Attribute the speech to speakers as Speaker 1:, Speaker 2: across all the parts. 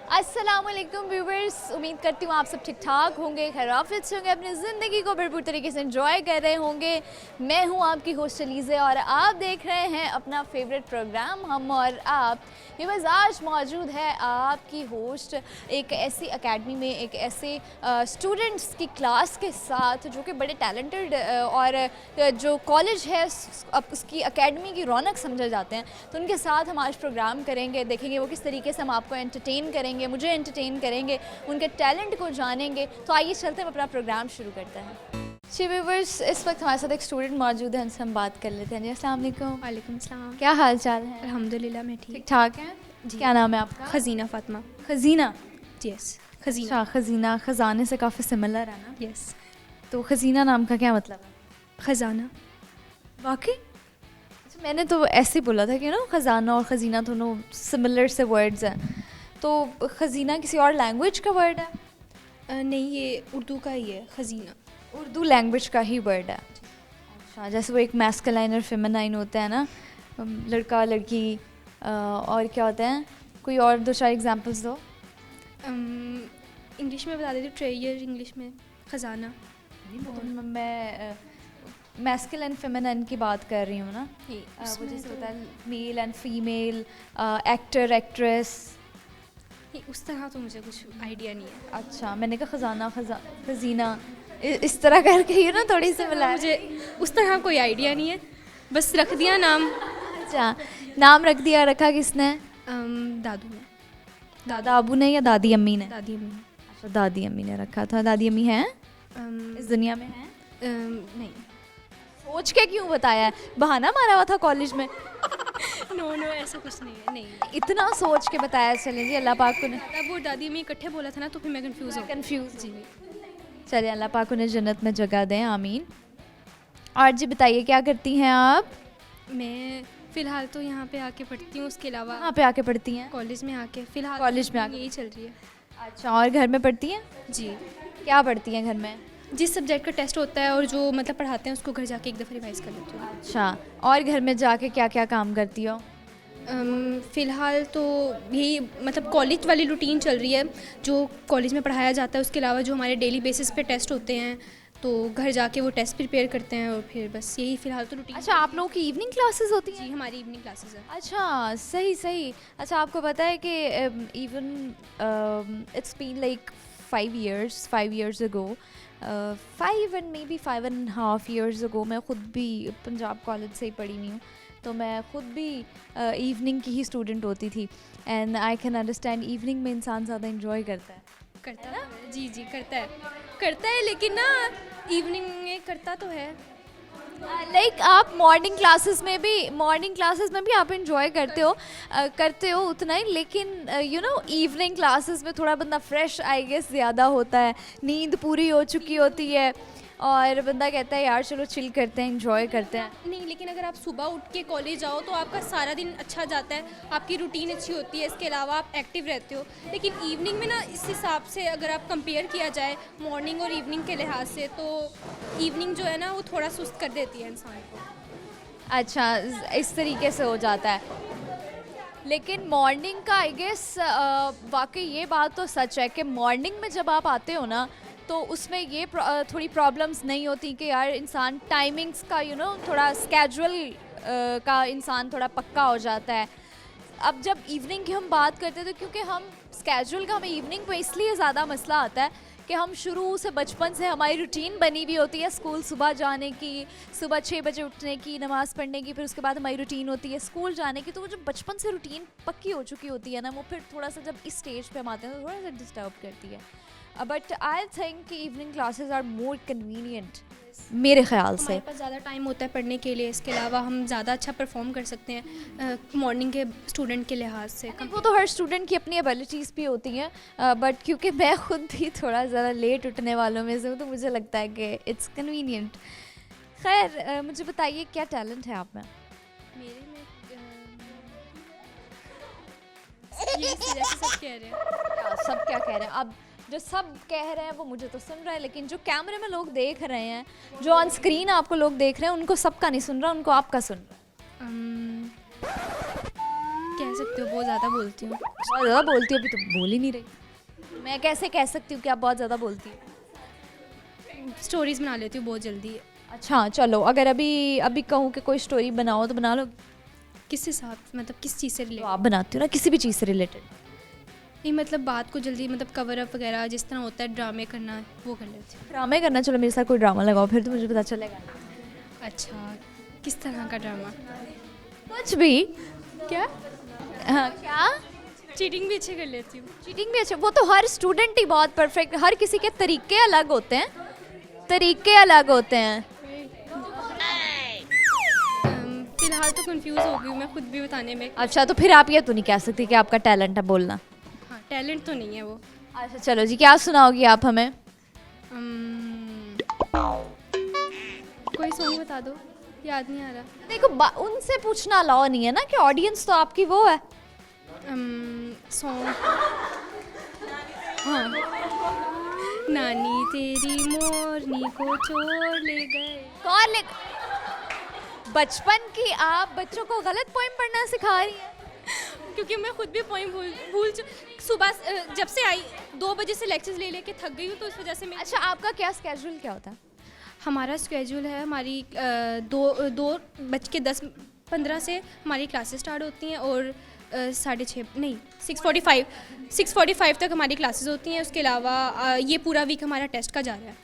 Speaker 1: अस्सलामुअलैकुम व्यूवर्स, उम्मीद करती हूँ आप सब ठीक ठाक होंगे, खैरियत से होंगे, अपनी ज़िंदगी को भरपूर तरीके से एंजॉय कर रहे होंगे। मैं हूँ आपकी होस्ट अलीज़े और आप देख रहे हैं अपना फेवरेट प्रोग्राम हम और आप। ये बस आज मौजूद है आपकी होस्ट एक ऐसी एकेडमी में, एक ऐसे स्टूडेंट्स की क्लास के साथ जो कि बड़े टैलेंटेड और जो कॉलेज है उसकी एकेडमी की रौनक समझे जाते हैं। तो उनके साथ हम आज प्रोग्राम करेंगे, देखेंगे वो किस तरीके से हम आपको एंटरटेन करेंगे, मुझे एंटरटेन करेंगे, उनके टैलेंट को जानेंगे। तो आइए चलते हैं, अपना प्रोग्राम शुरू करते हैं। जी व्यूअर्स, इस वक्त हमारे साथ एक स्टूडेंट मौजूद है, उनसे हम बात कर लेते हैं। जी अस्सलाम वालेकुम।
Speaker 2: वालेकुम सलाम।
Speaker 1: क्या हाल चाल है?
Speaker 2: अल्हम्दुलिल्लाह मैं
Speaker 1: ठीक
Speaker 2: ठीक।
Speaker 1: ठाक हैं जी। क्या नाम है आपका?
Speaker 2: खजीना फातिमा।
Speaker 1: खजीना।
Speaker 2: यस खजीना।
Speaker 1: अच्छा, खजीना खजाने से काफ़ी सिमिलर है ना?
Speaker 2: यस।
Speaker 1: तो खजीना नाम का क्या मतलब है?
Speaker 2: खजाना।
Speaker 1: वाकई? अच्छा, मैंने तो ऐसे ही बोला था कि खजाना और खजीना दोनों सिमिलर से वर्ड्स हैं। तो खजीना किसी और लैंग्वेज का वर्ड है?
Speaker 2: नहीं, ये उर्दू का ही है खजीना।
Speaker 1: उर्दू लैंग्वेज का ही वर्ड है। अच्छा, जैसे वो एक मैस्कुलाइन और फेमिनाइन होता है ना, लड़का लड़की, और क्या होते हैं? कोई और दो चार एग्जांपल्स दो।
Speaker 2: इंग्लिश में बता देती हूँ, ट्रेयर इंग्लिश में खजाना।
Speaker 1: तो मैं मैस्कुलाइन फेमिनाइन की बात कर रही हूँ ना। वो जैसे होता है male and female, actor actress.
Speaker 2: उस तरह तो मुझे कुछ आइडिया नहीं है।
Speaker 1: अच्छा, मैंने कहा खजाना खजीना इस तरह करके ही ना थोड़ी सी मिला।
Speaker 2: मुझे उस तरह कोई आइडिया नहीं है, बस रख दिया नाम।
Speaker 1: अच्छा, नाम रख दिया। रखा किसने?
Speaker 2: दादू ने।
Speaker 1: दादा अबू ने या दादी अम्मी ने?
Speaker 2: दादी अम्मी।
Speaker 1: अच्छा, दादी अम्मी ने रखा था। दादी अम्मी हैं इस दुनिया में? हैं?
Speaker 2: नहीं।
Speaker 1: सोच के क्यों बताया है? बहाना मारा हुआ था कॉलेज में?
Speaker 2: नो ऐसा कुछ नहीं है। नहीं,
Speaker 1: इतना सोच के बताया। चलें जी, अल्लाह पाक को
Speaker 2: दादा वो दादी अम्मी इकट्ठे बोला था ना, तो फिर मैं
Speaker 1: कंफ्यूज
Speaker 2: जी।
Speaker 1: चलिए, अल्लाह पाक उन्हें जन्नत में जगह दें, आमीन। और जी बताइए, क्या करती हैं आप?
Speaker 2: मैं फ़िलहाल तो यहाँ पे आके पढ़ती हूँ, उसके अलावा
Speaker 1: कहाँ पे आके पढ़ती हैं?
Speaker 2: कॉलेज में आके। फ़िलहाल
Speaker 1: कॉलेज में आके
Speaker 2: यही चल रही है।
Speaker 1: अच्छा, और घर में पढ़ती हैं?
Speaker 2: जी।
Speaker 1: क्या पढ़ती हैं घर में?
Speaker 2: जिस सब्जेक्ट का टेस्ट होता है और जो मतलब पढ़ाते हैं उसको घर जाके एक दफ़ा रिवाइज़ कर लेती हूँ।
Speaker 1: अच्छा, और घर में जाके क्या क्या काम करती हो?
Speaker 2: फ़िलहाल तो यही मतलब कॉलेज वाली रूटीन चल रही है, जो कॉलेज में पढ़ाया जाता है। उसके अलावा जो हमारे डेली बेसिस पे टेस्ट होते हैं, तो घर जाके वो टेस्ट प्रिपेयर करते हैं और फिर बस यही फ़िलहाल तो रूटीन।
Speaker 1: अच्छा, आप लोगों की इवनिंग क्लासेस होती हैं?
Speaker 2: जी, हमारी इवनिंग क्लासेस है।
Speaker 1: अच्छा, सही। अच्छा, आपको पता है कि even it's been like 5 years ago, 5 and maybe 5.5 years ago, मैं ख़ुद भी पंजाब कॉलेज से ही पढ़ी हुई हूँ, तो मैं ख़ुद भी इवनिंग की ही स्टूडेंट होती थी। And I can understand, evening में इंसान ज़्यादा इंजॉय करता है
Speaker 2: करता है। जी करता है, लेकिन ना इवनिंग में करता तो है।
Speaker 1: लाइक आप मॉर्निंग क्लासेस में भी आप इंजॉय करते हो उतना ही, लेकिन इवनिंग क्लासेस में थोड़ा बंदा फ्रेश आई गेस ज़्यादा होता है, नींद पूरी हो चुकी होती है और बंदा कहता है यार चलो चिल करते हैं, इंजॉय करते हैं।
Speaker 2: नहीं, लेकिन अगर आप सुबह उठ के कॉलेज जाओ तो आपका सारा दिन अच्छा जाता है, आपकी रूटीन अच्छी होती है, इसके अलावा आप एक्टिव रहते हो। लेकिन इवनिंग में ना, इस हिसाब से अगर आप कंपेयर किया जाए मॉर्निंग और इवनिंग के लिहाज से, तो इवनिंग जो है ना वो थोड़ा सुस्त कर देती है इंसान को।
Speaker 1: अच्छा, इस तरीके से हो जाता है। लेकिन मॉर्निंग का आई गेस वाकई ये बात तो सच है कि मॉर्निंग में जब आप आते हो ना, तो उसमें ये थोड़ी प्रॉब्लम्स नहीं होती कि यार इंसान टाइमिंग्स का थोड़ा स्केड्यूल का इंसान थोड़ा पक्का हो जाता है। अब जब इवनिंग की हम बात करते हैं, तो क्योंकि हम स्केड्यूल का हमें इवनिंग पे इसलिए ज़्यादा मसला आता है कि हम शुरू से बचपन से हमारी रूटीन बनी हुई होती है स्कूल सुबह जाने की, सुबह 6 बजे उठने की, नमाज़ पढ़ने की, फिर उसके बाद हमारी रूटीन होती है स्कूल जाने की। तो वो जब बचपन से रूटीन पक्की हो चुकी होती है ना, वो फिर थोड़ा सा जब इस स्टेज पे हम आते हैं तो थोड़ा सा डिस्टर्ब करती है। बट आई थिंक कि evening classes are more convenient मेरे ख्याल से।
Speaker 2: हमारे पास ज़्यादा टाइम होता है पढ़ने के लिए, इसके अलावा हम ज़्यादा अच्छा परफॉर्म कर सकते हैं मॉर्निंग के स्टूडेंट के लिहाज से।
Speaker 1: वो तो हर स्टूडेंट की अपनी एबिलिटीज़ भी होती हैं, बट क्योंकि मैं खुद भी थोड़ा ज़्यादा लेट उठने वालों में से हूँ, तो मुझे लगता है कि इट्स कन्वीनियंट। खैर, मुझे बताइए क्या टैलेंट है आप में?
Speaker 2: मेरे में ये जैसे सब कह रहे हैं।
Speaker 1: सब क्या कह रहे हैं? अब जो सब कह रहे हैं वो मुझे तो सुन रहा है, लेकिन जो कैमरे में लोग देख रहे हैं, जो ऑन स्क्रीन आपको लोग देख रहे हैं, उनको सबका नहीं सुन रहा, उनको आपका सुन रहा है।
Speaker 2: कह कह सकते हो बहुत ज़्यादा बोलती हूँ।
Speaker 1: बहुत ज़्यादा बोलती हो, अभी तो बोल ही नहीं रही। मैं कैसे कह सकती हूँ कि आप बहुत ज़्यादा बोलती हो?
Speaker 2: स्टोरीज़ बना लेती हूँ बहुत जल्दी।
Speaker 1: अच्छा चलो, अगर अभी अभी कहूँ कि कोई स्टोरी बनाओ तो बना लो?
Speaker 2: किस हिसाब मतलब किस चीज़ से
Speaker 1: तो
Speaker 2: रिलेटेड?
Speaker 1: आप बनाती हो ना किसी भी चीज़ से रिलेटेड।
Speaker 2: नहीं मतलब बात को जल्दी मतलब कवर अप वगैरह जिस तरह होता है ड्रामे करना, वो कर लेती हूँ।
Speaker 1: ड्रामे करना, चलो मेरे साथ कोई ड्रामा लगाओ फिर तो मुझे पता चलेगा।
Speaker 2: अच्छा, किस तरह का ड्रामा?
Speaker 1: कुछ भी।
Speaker 2: क्या?
Speaker 1: हाँ क्या?
Speaker 2: चीटिंग भी अच्छे कर लेती हूँ।
Speaker 1: चीटिंग भी अच्छा, वो तो हर स्टूडेंट ही बहुत परफेक्ट, हर किसी के तरीके अलग होते हैं, तरीके अलग होते हैं।
Speaker 2: फिलहाल तो कंफ्यूज हो गई हूँ मैं खुद भी बताने में।
Speaker 1: अच्छा तो फिर आप ये तो नहीं कह सकती कि आपका टैलेंट है बोलना।
Speaker 2: हाँ, टैलेंट तो नहीं है वो।
Speaker 1: अच्छा चलो जी, क्या सुनाओगी आप हमें?
Speaker 2: कोई सॉन्ग बता दो, याद नहीं आ रहा।
Speaker 1: देखो उनसे पूछना अलाउ नहीं है ना, कि ऑडियंस तो आपकी वो है।
Speaker 2: सॉन्ग, हाँ, नानी तेरी मोरनी को चोर ले गए।
Speaker 1: कौन ले? बचपन की आप बच्चों को गलत पोइम पढ़ना सिखा रही हैं?
Speaker 2: क्योंकि मैं खुद भी पोइम भूल सुबह जब से आई 2 बजे से लेक्चर्स ले लेके थक गई हूँ, तो इस वजह से मैं।
Speaker 1: अच्छा आपका क्या स्केड्यूल क्या होता है?
Speaker 2: हमारा स्केड्यूल है, हमारी 2:10-15 से हमारी क्लासेस स्टार्ट होती हैं और 6:30 नहीं 6:45 तक हमारी क्लासेस होती हैं। उसके अलावा ये पूरा वीक हमारा टेस्ट का जा रहा है।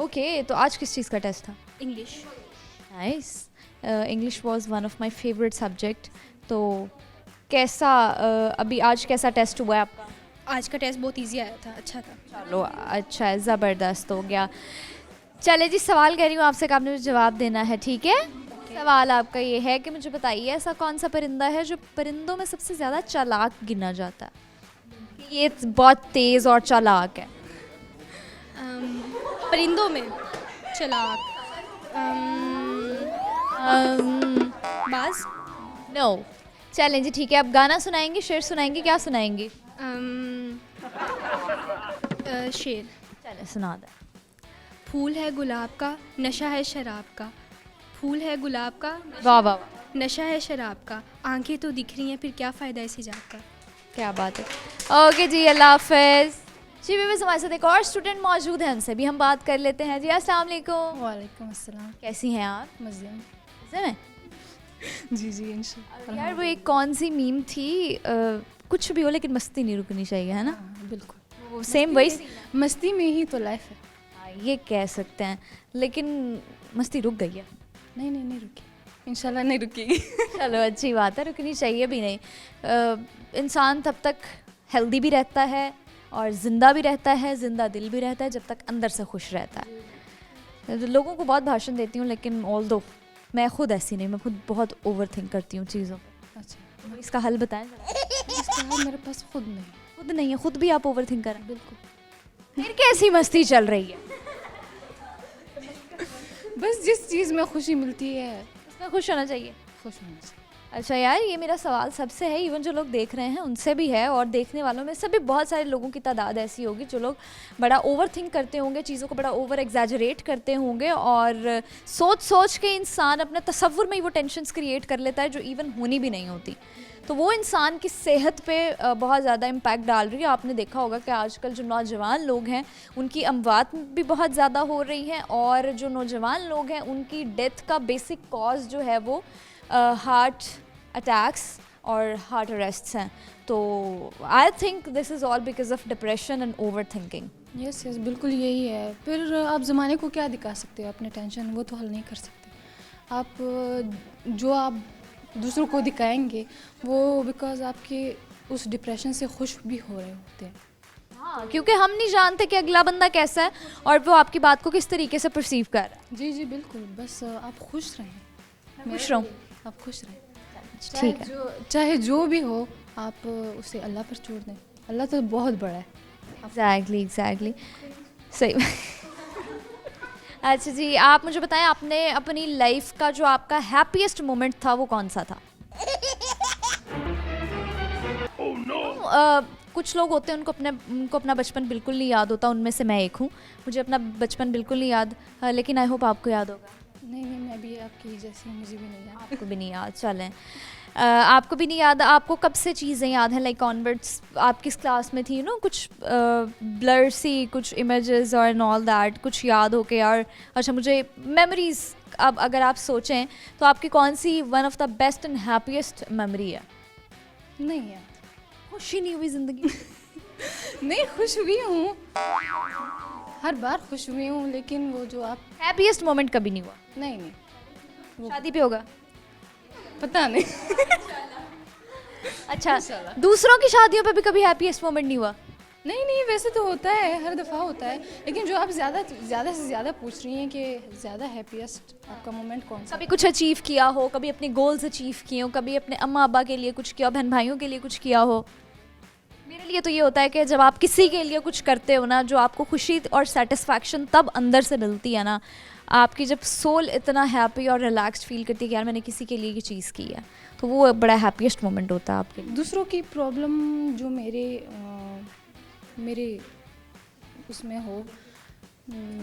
Speaker 1: ओके तो आज किस चीज़ का टेस्ट था?
Speaker 2: English.
Speaker 1: Nice. English was one of my favourite subject. तो कैसा अभी आज कैसा टेस्ट हुआ है आपका?
Speaker 2: आज का टेस्ट बहुत इजी आया था, अच्छा था।
Speaker 1: चलो अच्छा है, ज़बरदस्त हो गया। चले जी, सवाल कह रही हूँ आपसे, आपने मुझे जवाब देना है, ठीक है? सवाल आपका ये है कि मुझे बताइए ऐसा कौन सा परिंदा है जो परिंदों में सबसे ज़्यादा चालाक गिना जाता है? ये बहुत तेज़ और चालाक है।
Speaker 2: परिंदों में चालाक, बाज।
Speaker 1: नो। चलें जी ठीक है, अब गाना सुनाएंगी, शेर सुनाएंगी, क्या सुनाएंगी?
Speaker 2: शेर।
Speaker 1: चले सुना दें।
Speaker 2: फूल है गुलाब का, नशा है शराब का। फूल है गुलाब का,
Speaker 1: वाह वाह वाह,
Speaker 2: नशा है शराब का। आंखें तो दिख रही हैं, फिर क्या फ़ायदा इस हिजाब का।
Speaker 1: क्या बात है। ओके जी, अल्लाह हाफिज़ जी। बस हमारे साथ एक और स्टूडेंट मौजूद है, उनसे भी हम बात कर लेते हैं जी। अस्सलाम वालेकुम।
Speaker 2: वालेकुम अस्सलाम।
Speaker 1: कैसी हैं आप?
Speaker 2: मज़े में।
Speaker 1: मज़े में?
Speaker 2: जी जी इंशाल्लाह।
Speaker 1: यार वो एक कौन सी मीम थी, कुछ भी हो लेकिन मस्ती नहीं रुकनी चाहिए, है ना?
Speaker 2: बिल्कुल,
Speaker 1: वो सेम वही
Speaker 2: मस्ती में ही तो लाइफ है।
Speaker 1: हाँ, ये कह सकते हैं, लेकिन मस्ती रुक गई है।
Speaker 2: नहीं रुकी, इंशाल्लाह नहीं रुकेगी।
Speaker 1: चलो अच्छी बात है, रुकनी चाहिए भी नहीं। इंसान तब तक हेल्दी भी रहता है और ज़िंदा भी रहता है, ज़िंदा दिल भी रहता है जब तक अंदर से खुश रहता है। लोगों को बहुत भाषण देती हूँ, लेकिन ऑल दो मैं खुद ऐसी नहीं, मैं खुद बहुत ओवर थिंक करती हूँ चीज़ों को।
Speaker 2: अच्छा,
Speaker 1: इसका हल बताएं।
Speaker 2: इसका हल मेरे पास खुद नहीं।
Speaker 1: खुद नहीं है, खुद भी आप ओवर थिंक करें?
Speaker 2: बिल्कुल।
Speaker 1: फिर कैसी मस्ती चल रही है?
Speaker 2: बस जिस चीज़ में खुशी मिलती है
Speaker 1: उसमें खुश होना चाहिए।
Speaker 2: खुश होना चाहिए।
Speaker 1: अच्छा यार, ये मेरा सवाल सबसे है, इवन जो लोग देख रहे हैं उनसे भी है, और देखने वालों में से भी बहुत सारे लोगों की तादाद ऐसी होगी जो लोग बड़ा ओवर थिंक करते होंगे, चीज़ों को बड़ा ओवर एग्जैजरेट करते होंगे, और सोच सोच के इंसान अपने तसव्वुर में ही वो टेंशन्स क्रिएट कर लेता है जो इवन होनी भी नहीं होती। तो वो इंसान की सेहत पे बहुत ज़्यादा इम्पैक्ट डाल रही है। आपने देखा होगा कि आजकल जो नौजवान लोग हैं उनकी अमवात भी बहुत ज़्यादा हो रही हैं, और जो नौजवान लोग हैं उनकी डेथ का बेसिक कॉज जो है वो हार्ट अटैक्स और हार्ट अरेस्ट्स हैं। तो I think this is all because of depression and over thinking.
Speaker 3: Yes बिल्कुल यही है। फिर आप ज़माने को क्या दिखा सकते हो? अपने टेंशन वो तो हल नहीं कर सकते आप। जो आप दूसरों को दिखाएंगे वो बिकॉज आपके उस डिप्रेशन से खुश भी हो रहे होते हैं।
Speaker 1: हाँ, क्योंकि हम नहीं जानते कि अगला बंदा कैसा है और वो आपकी बात को किस तरीके से परसीव कर रहा है।
Speaker 3: जी बिल्कुल, बस आप खुश रहें।
Speaker 1: मैं खुश रहूँ,
Speaker 3: आप खुश रहें,
Speaker 1: ठीक है।
Speaker 3: चाहे जो भी हो आप उसे अल्लाह पर छोड़ दें। अल्लाह तो बहुत बड़ा है।
Speaker 1: एग्जैक्टली सही। अच्छा जी, आप मुझे बताएं, आपने अपनी लाइफ का जो आपका हैप्पीएस्ट मोमेंट था वो कौन सा था? oh, no. कुछ लोग होते हैं उनको अपना बचपन बिल्कुल नहीं याद होता, उनमें से मैं एक हूँ। मुझे अपना बचपन बिल्कुल नहीं याद, लेकिन आई होप आपको याद होगा।
Speaker 3: नहीं मैं भी आपकी जैसी, मुझे भी नहीं याद।
Speaker 1: आपको भी नहीं याद, चलें। आपको भी नहीं याद? आपको कब से चीज़ें याद हैं, लाइक कॉन्वर्ट्स आप किस क्लास में थी? कुछ ब्लर सी कुछ इमेजेस और एंड ऑल दैट कुछ याद हो के यार अच्छा मुझे मेमोरीज, अब अगर आप सोचें तो आपकी कौन सी one of the best and happiest memory है?
Speaker 3: नहीं यार,
Speaker 1: खुशी नहीं हुई ज़िंदगी?
Speaker 3: नहीं, खुश हुई हूँ, हर बार खुश हुई हूँ, लेकिन वो जो आप
Speaker 1: हैप्पीएस्ट मोमेंट कभी नहीं हुआ?
Speaker 3: नहीं नहीं, वो
Speaker 1: शादी पे होगा?
Speaker 3: पता नहीं।
Speaker 1: अच्छा,
Speaker 3: इंशाल्लाह।
Speaker 1: दूसरों की शादियों पे भी कभी हैप्पीएस्ट मोमेंट नहीं हुआ?
Speaker 3: नहीं नहीं, वैसे तो होता है, हर दफ़ा होता है, लेकिन जो आप ज़्यादा से ज़्यादा पूछ रही हैं कि ज़्यादा हैप्पीएस्ट आपका मोमेंट कौन सा?
Speaker 1: कभी कुछ अचीव किया हो, कभी अपने गोल्स अचीव किए हो, कभी अपने अम्मा अब्बा के लिए कुछ किया हो, बहन भाइयों के लिए कुछ किया हो? मेरे लिए तो ये होता है कि जब आप किसी के लिए कुछ करते हो ना, जो आपको खुशी और सेटिस्फैक्शन तब अंदर से मिलती है ना, आपकी जब सोल इतना हैप्पी और रिलैक्स्ड फील करती है कि यार मैंने किसी के लिए ये चीज़ की है, तो वो बड़ा हैप्पीएस्ट मोमेंट होता है आपके लिए।
Speaker 3: दूसरों की प्रॉब्लम जो मेरे उसमें हो,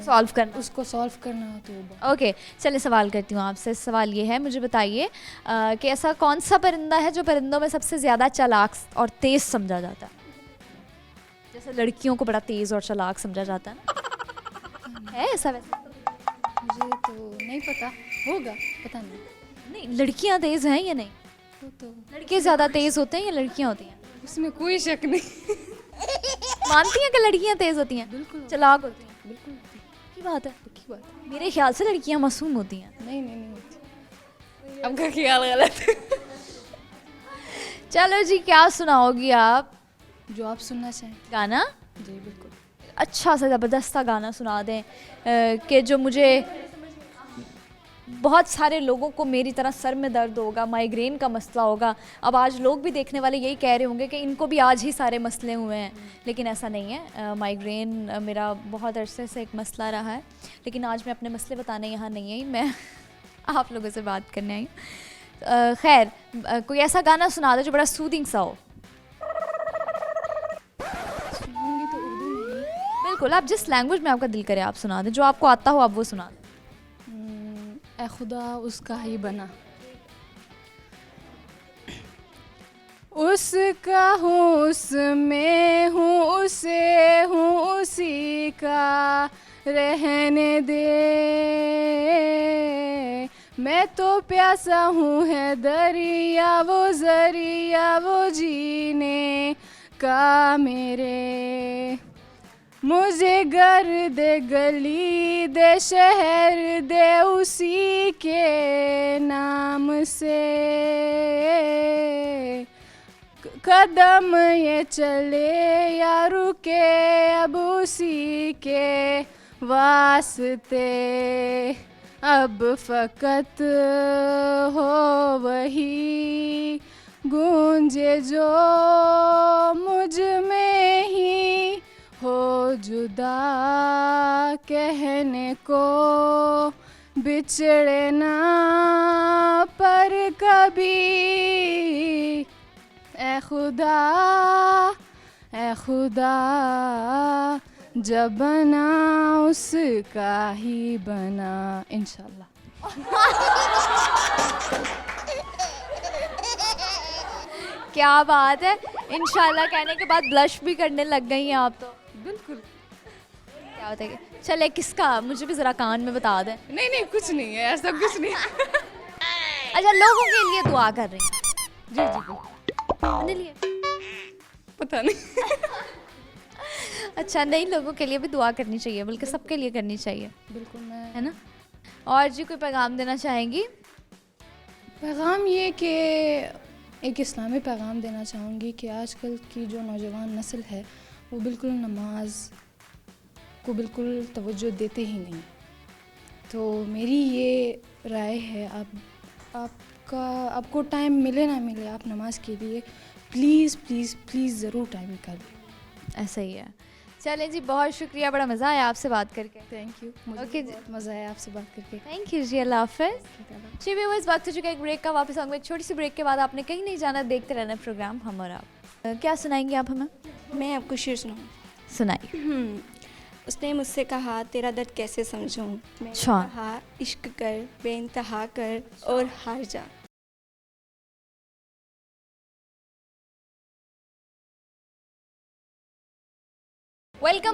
Speaker 1: सॉल्व करना,
Speaker 3: उसको सॉल्व करना, तो
Speaker 1: ओके चलिए सवाल करती हूँ आपसे। सवाल ये है, मुझे बताइए कि ऐसा कौन सा परिंदा है जो परिंदों में सबसे ज़्यादा चालाक और तेज़ समझा जाता है? जैसे लड़कियों को बड़ा तेज़ और चालाक समझा जाता है ना, है ऐसा? वैसे
Speaker 3: मुझे तो नहीं पता, होगा, पता नहीं।
Speaker 1: नहीं, लड़कियाँ तेज़ हैं या नहीं?
Speaker 3: वो तो
Speaker 1: लड़के ज़्यादा तेज़ होते हैं या लड़कियाँ होती हैं?
Speaker 3: उसमें कोई शक नहीं।
Speaker 1: मानती हैं कि लड़कियाँ तेज़ होती हैं,
Speaker 3: बिल्कुल
Speaker 1: चालाक होती हैं?
Speaker 3: बिल्कुल
Speaker 1: की बात है,
Speaker 3: पक्की बात है।
Speaker 1: मेरे ख्याल से लड़कियाँ मासूम होती हैं।
Speaker 3: नहीं नहीं नहीं होती, आपका ख्याल गलत है।
Speaker 1: चलो जी, क्या सुनाओगी आप?
Speaker 3: जो आप सुनना चाहें।
Speaker 1: गाना?
Speaker 3: जी बिल्कुल।
Speaker 1: अच्छा सा ज़बरदस्त सा गाना सुना दें कि जो मुझे, बहुत सारे लोगों को मेरी तरह सर में दर्द होगा, माइग्रेन का मसला होगा। अब आज लोग भी देखने वाले यही कह रहे होंगे कि इनको भी आज ही सारे मसले हुए हैं, लेकिन ऐसा नहीं है। माइग्रेन मेरा बहुत अरसे से एक मसला रहा है, लेकिन आज मैं अपने मसले बताने यहाँ नहीं आई, मैं आप लोगों से बात करने आई हूँ। खैर, कोई ऐसा गाना सुना दो जो बड़ा सूदिंग सा हो।
Speaker 3: सुनाऊंगी तो उर्दू में ही।
Speaker 1: बिल्कुल, आप जिस लैंग्वेज में आपका दिल करे आप सुना दें, जो आपको आता हो आप वो सुना दें।
Speaker 3: ए खुदा उसका ही बना, उसका हूँ उसमें हूँ उसे हूँ उसी का रहने दे, मैं तो प्यासा हूँ है दरिया वो जरिया वो जीने का मेरे, मुझे घर दे गली दे शहर दे उसी के नाम से, कदम ये चले या रुके अब उसी के वास्ते, अब फकत हो वही गूंजे जो मुझ में ही हो जुदा, कहने को बिछड़े ना पर कभी, ए खुदा जब बना उसका ही बना। इंशाल्लाह।
Speaker 1: क्या बात है, इंशाल्लाह कहने के बाद ब्लश भी करने लग गई हैं आप तो।
Speaker 3: बिल्कुल।
Speaker 1: क्या होता है? चले, किसका, मुझे भी ज़रा कान में बता दें।
Speaker 3: नहीं नहीं, कुछ नहीं है, ऐसा कुछ नहीं।
Speaker 1: अच्छा, लोगों के लिए दुआ कर रही हैं?
Speaker 3: जी जी,
Speaker 1: अपने लिए?
Speaker 3: पता नहीं।
Speaker 1: अच्छा, नहीं, लोगों के लिए भी दुआ करनी चाहिए, बल्कि सबके लिए करनी चाहिए,
Speaker 3: बिल्कुल। मैं
Speaker 1: है ना? और जी कोई पैगाम देना चाहेंगी?
Speaker 3: पैगाम ये कि एक इस्लामी पैगाम देना चाहूँगी कि आजकल की जो नौजवान नस्ल है वो बिल्कुल नमाज को बिल्कुल तवज्जो देते ही नहीं। तो मेरी ये राय है, आपको टाइम मिले ना मिले, आप नमाज के लिए प्लीज़ प्लीज़ प्लीज़ ज़रूर टाइम निकालिए।
Speaker 1: ऐसा ही है। चलें जी, बहुत शुक्रिया, बड़ा मज़ा आया आपसे बात करके।
Speaker 3: थैंक यू, मुझे
Speaker 1: ओके जी,
Speaker 3: बहुत मज़ा आया आपसे बात करके।
Speaker 1: थैंक यू जी, अल्लाह हाफ़िज़। जी व्यूअर्स, वक्त हो चुका है एक ब्रेक का, वापस आऊँगा एक छोटी सी ब्रेक के बाद। आपने कहीं नहीं जाना, देखते रहना प्रोग्राम हम और आप। क्या सुनाएंगे आप हमें?
Speaker 4: मैं आपको शेर सुनाऊँ?
Speaker 1: सुनाइए।
Speaker 4: उसने मुझसे कहा तेरा दर्द कैसे समझूं, मैंने
Speaker 1: अच्छा।
Speaker 4: कहा इश्क कर बेइंतहा कर और हार जा।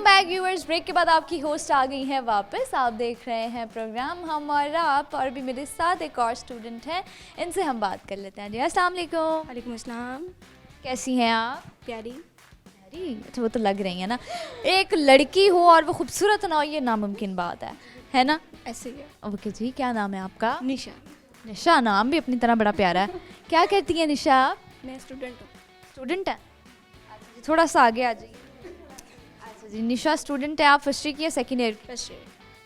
Speaker 1: Welcome back viewers. ब्रेक के बाद आपकी होस्ट आ गई है वापस। आप देख रहे हैं प्रोग्राम हम और आप, और भी मेरे साथ एक और स्टूडेंट हैं, इनसे हम बात कर लेते हैं। जी अस्सलाम वालेकुम।
Speaker 4: वालेकुम अस्सलाम।
Speaker 1: कैसी हैं आप?
Speaker 4: प्यारी।
Speaker 1: अरे अच्छा, वो तो लग रही है ना। एक लड़की हो और वो खूबसूरत ना हो, ये नामुमकिन बात है ना?
Speaker 4: ऐसे ही है।
Speaker 1: ओके जी, क्या नाम है आपका?
Speaker 4: निशा।
Speaker 1: निशा, नाम भी अपनी तरह बड़ा प्यारा है। क्या करती हैं निशा?
Speaker 4: मैं स्टूडेंट हूँ।
Speaker 1: स्टूडेंट है? अच्छा जी, थोड़ा सा आगे आ जाइए। अच्छा जी, निशा स्टूडेंट है। आप फर्स्ट ईयर की या सेकेंड ईयर?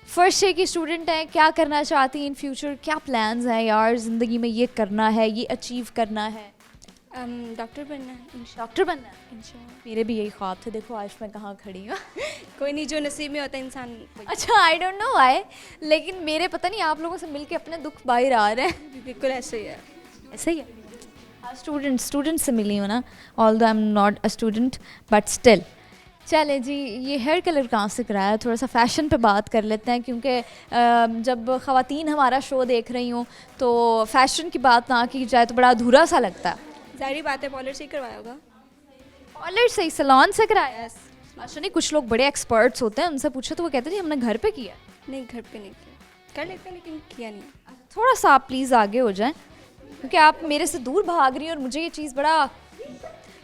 Speaker 1: फर्स्ट ईयर की स्टूडेंट हैं। क्या करना चाहती हैं इन फ्यूचर? क्या प्लान्स हैं यार ज़िंदगी में? ये करना है, ये अचीव करना है।
Speaker 4: डॉक्टर बनना है।
Speaker 1: डॉक्टर बनना है?
Speaker 4: इंशाल्लाह।
Speaker 1: मेरे भी यही ख्वाब थे। देखो आज मैं कहाँ खड़ी हूँ।
Speaker 4: कोई नहीं, जो नसीब में होता है इंसान।
Speaker 1: अच्छा, आई डोंट नो व्हाई, लेकिन मेरे पता नहीं आप लोगों से मिलके अपने दुख बाहर आ रहे हैं।
Speaker 4: बिल्कुल ऐसे ही है।
Speaker 1: ऐसा ही है। हाँ, स्टूडेंट से मिली हूँ ना, although I am not a student but still. चले जी, ये हेयर कलर कहाँ से कराया? थोड़ा सा फैशन पे बात कर लेते हैं, क्योंकि जब ख़वातीन हमारा शो देख रही हूँ तो फैशन की बात ना की जाए तो बड़ा अधूरा सा लगता है।
Speaker 4: जाहिर बात है, पॉलर से ही करवाया होगा।
Speaker 1: पार्लर से ही, सैलून से कराया? अच्छा नहीं, कुछ लोग बड़े एक्सपर्ट्स होते हैं, उनसे पूछो तो वो कहते हैं हमने घर पे किया।
Speaker 4: नहीं, घर पे नहीं किया। कर लेते हैं लेकिन किया नहीं।
Speaker 1: थोड़ा सा आप प्लीज़ आगे हो जाएं, क्योंकि आप मेरे से दूर भाग रही हैं और मुझे ये चीज़ बड़ा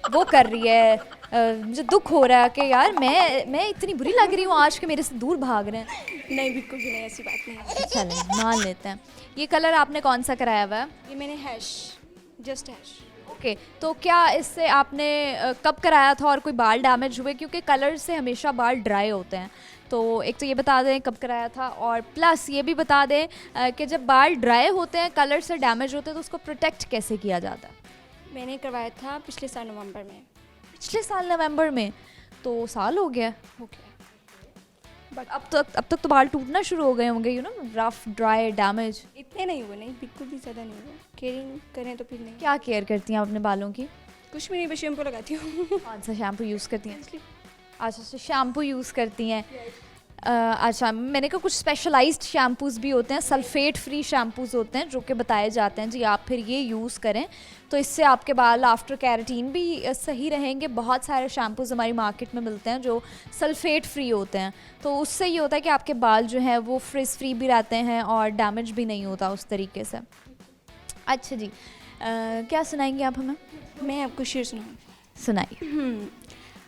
Speaker 1: वो कर रही है। मुझे दुख हो रहा है कि यार मैं इतनी बुरी लग रही हूँ आज के मेरे से दूर भाग रहे हैं।
Speaker 4: नहीं, बिल्कुल भी नहीं, ऐसी बात नहीं है।
Speaker 1: चलें मान लेते हैं। ये कलर आपने कौन सा कराया हुआ है?
Speaker 4: ये मैंने जस्ट हैश।
Speaker 1: ओके, तो क्या इससे आपने कब कराया था और कोई बाल डैमेज हुए? क्योंकि कलर से हमेशा बाल ड्राई होते हैं। तो एक तो ये बता दें कब कराया था, और प्लस ये भी बता दें कि जब बाल ड्राई होते हैं, कलर से डैमेज होते हैं, तो उसको प्रोटेक्ट कैसे किया जाता है?
Speaker 4: मैंने करवाया था पिछले साल नवंबर में।
Speaker 1: पिछले साल नवंबर में? तो साल हो गया।
Speaker 4: ओके।
Speaker 1: बट अब तक तो बाल टूटना शुरू हो गए होंगे, you know, rough dry damage.
Speaker 4: इतने नहीं हुए, नहीं बिल्कुल भी ज़्यादा नहीं हुए। केयरिंग करें तो फिर नहीं।
Speaker 1: क्या केयर करती हैं आप अपने बालों की?
Speaker 4: कुछ भी नहीं, बस शैम्पू लगाती हूँ।
Speaker 1: कौन सा शैम्पू यूज़ करती हैं? अच्छा, शैम्पू यूज़ करती हैं। अच्छा, मैंने कहा कुछ स्पेशलाइज्ड शैम्पूज़ भी होते हैं, सल्फेट फ्री शैम्पूज़ होते हैं जो कि बताए जाते हैं जी आप फिर ये यूज़ करें तो इससे आपके बाल आफ्टर कैरेटीन भी सही रहेंगे। बहुत सारे शैम्पूज़ हमारी मार्केट में मिलते हैं जो सल्फेट फ्री होते हैं, तो उससे ये होता है कि आपके बाल जो हैं वो फ्रिज फ्री भी रहते हैं और डैमेज भी नहीं होता उस तरीके से। अच्छा जी, क्या सुनाएंगे आप हमें?
Speaker 4: मैं आपको शेर सुनाऊँ?
Speaker 1: सुनाइए।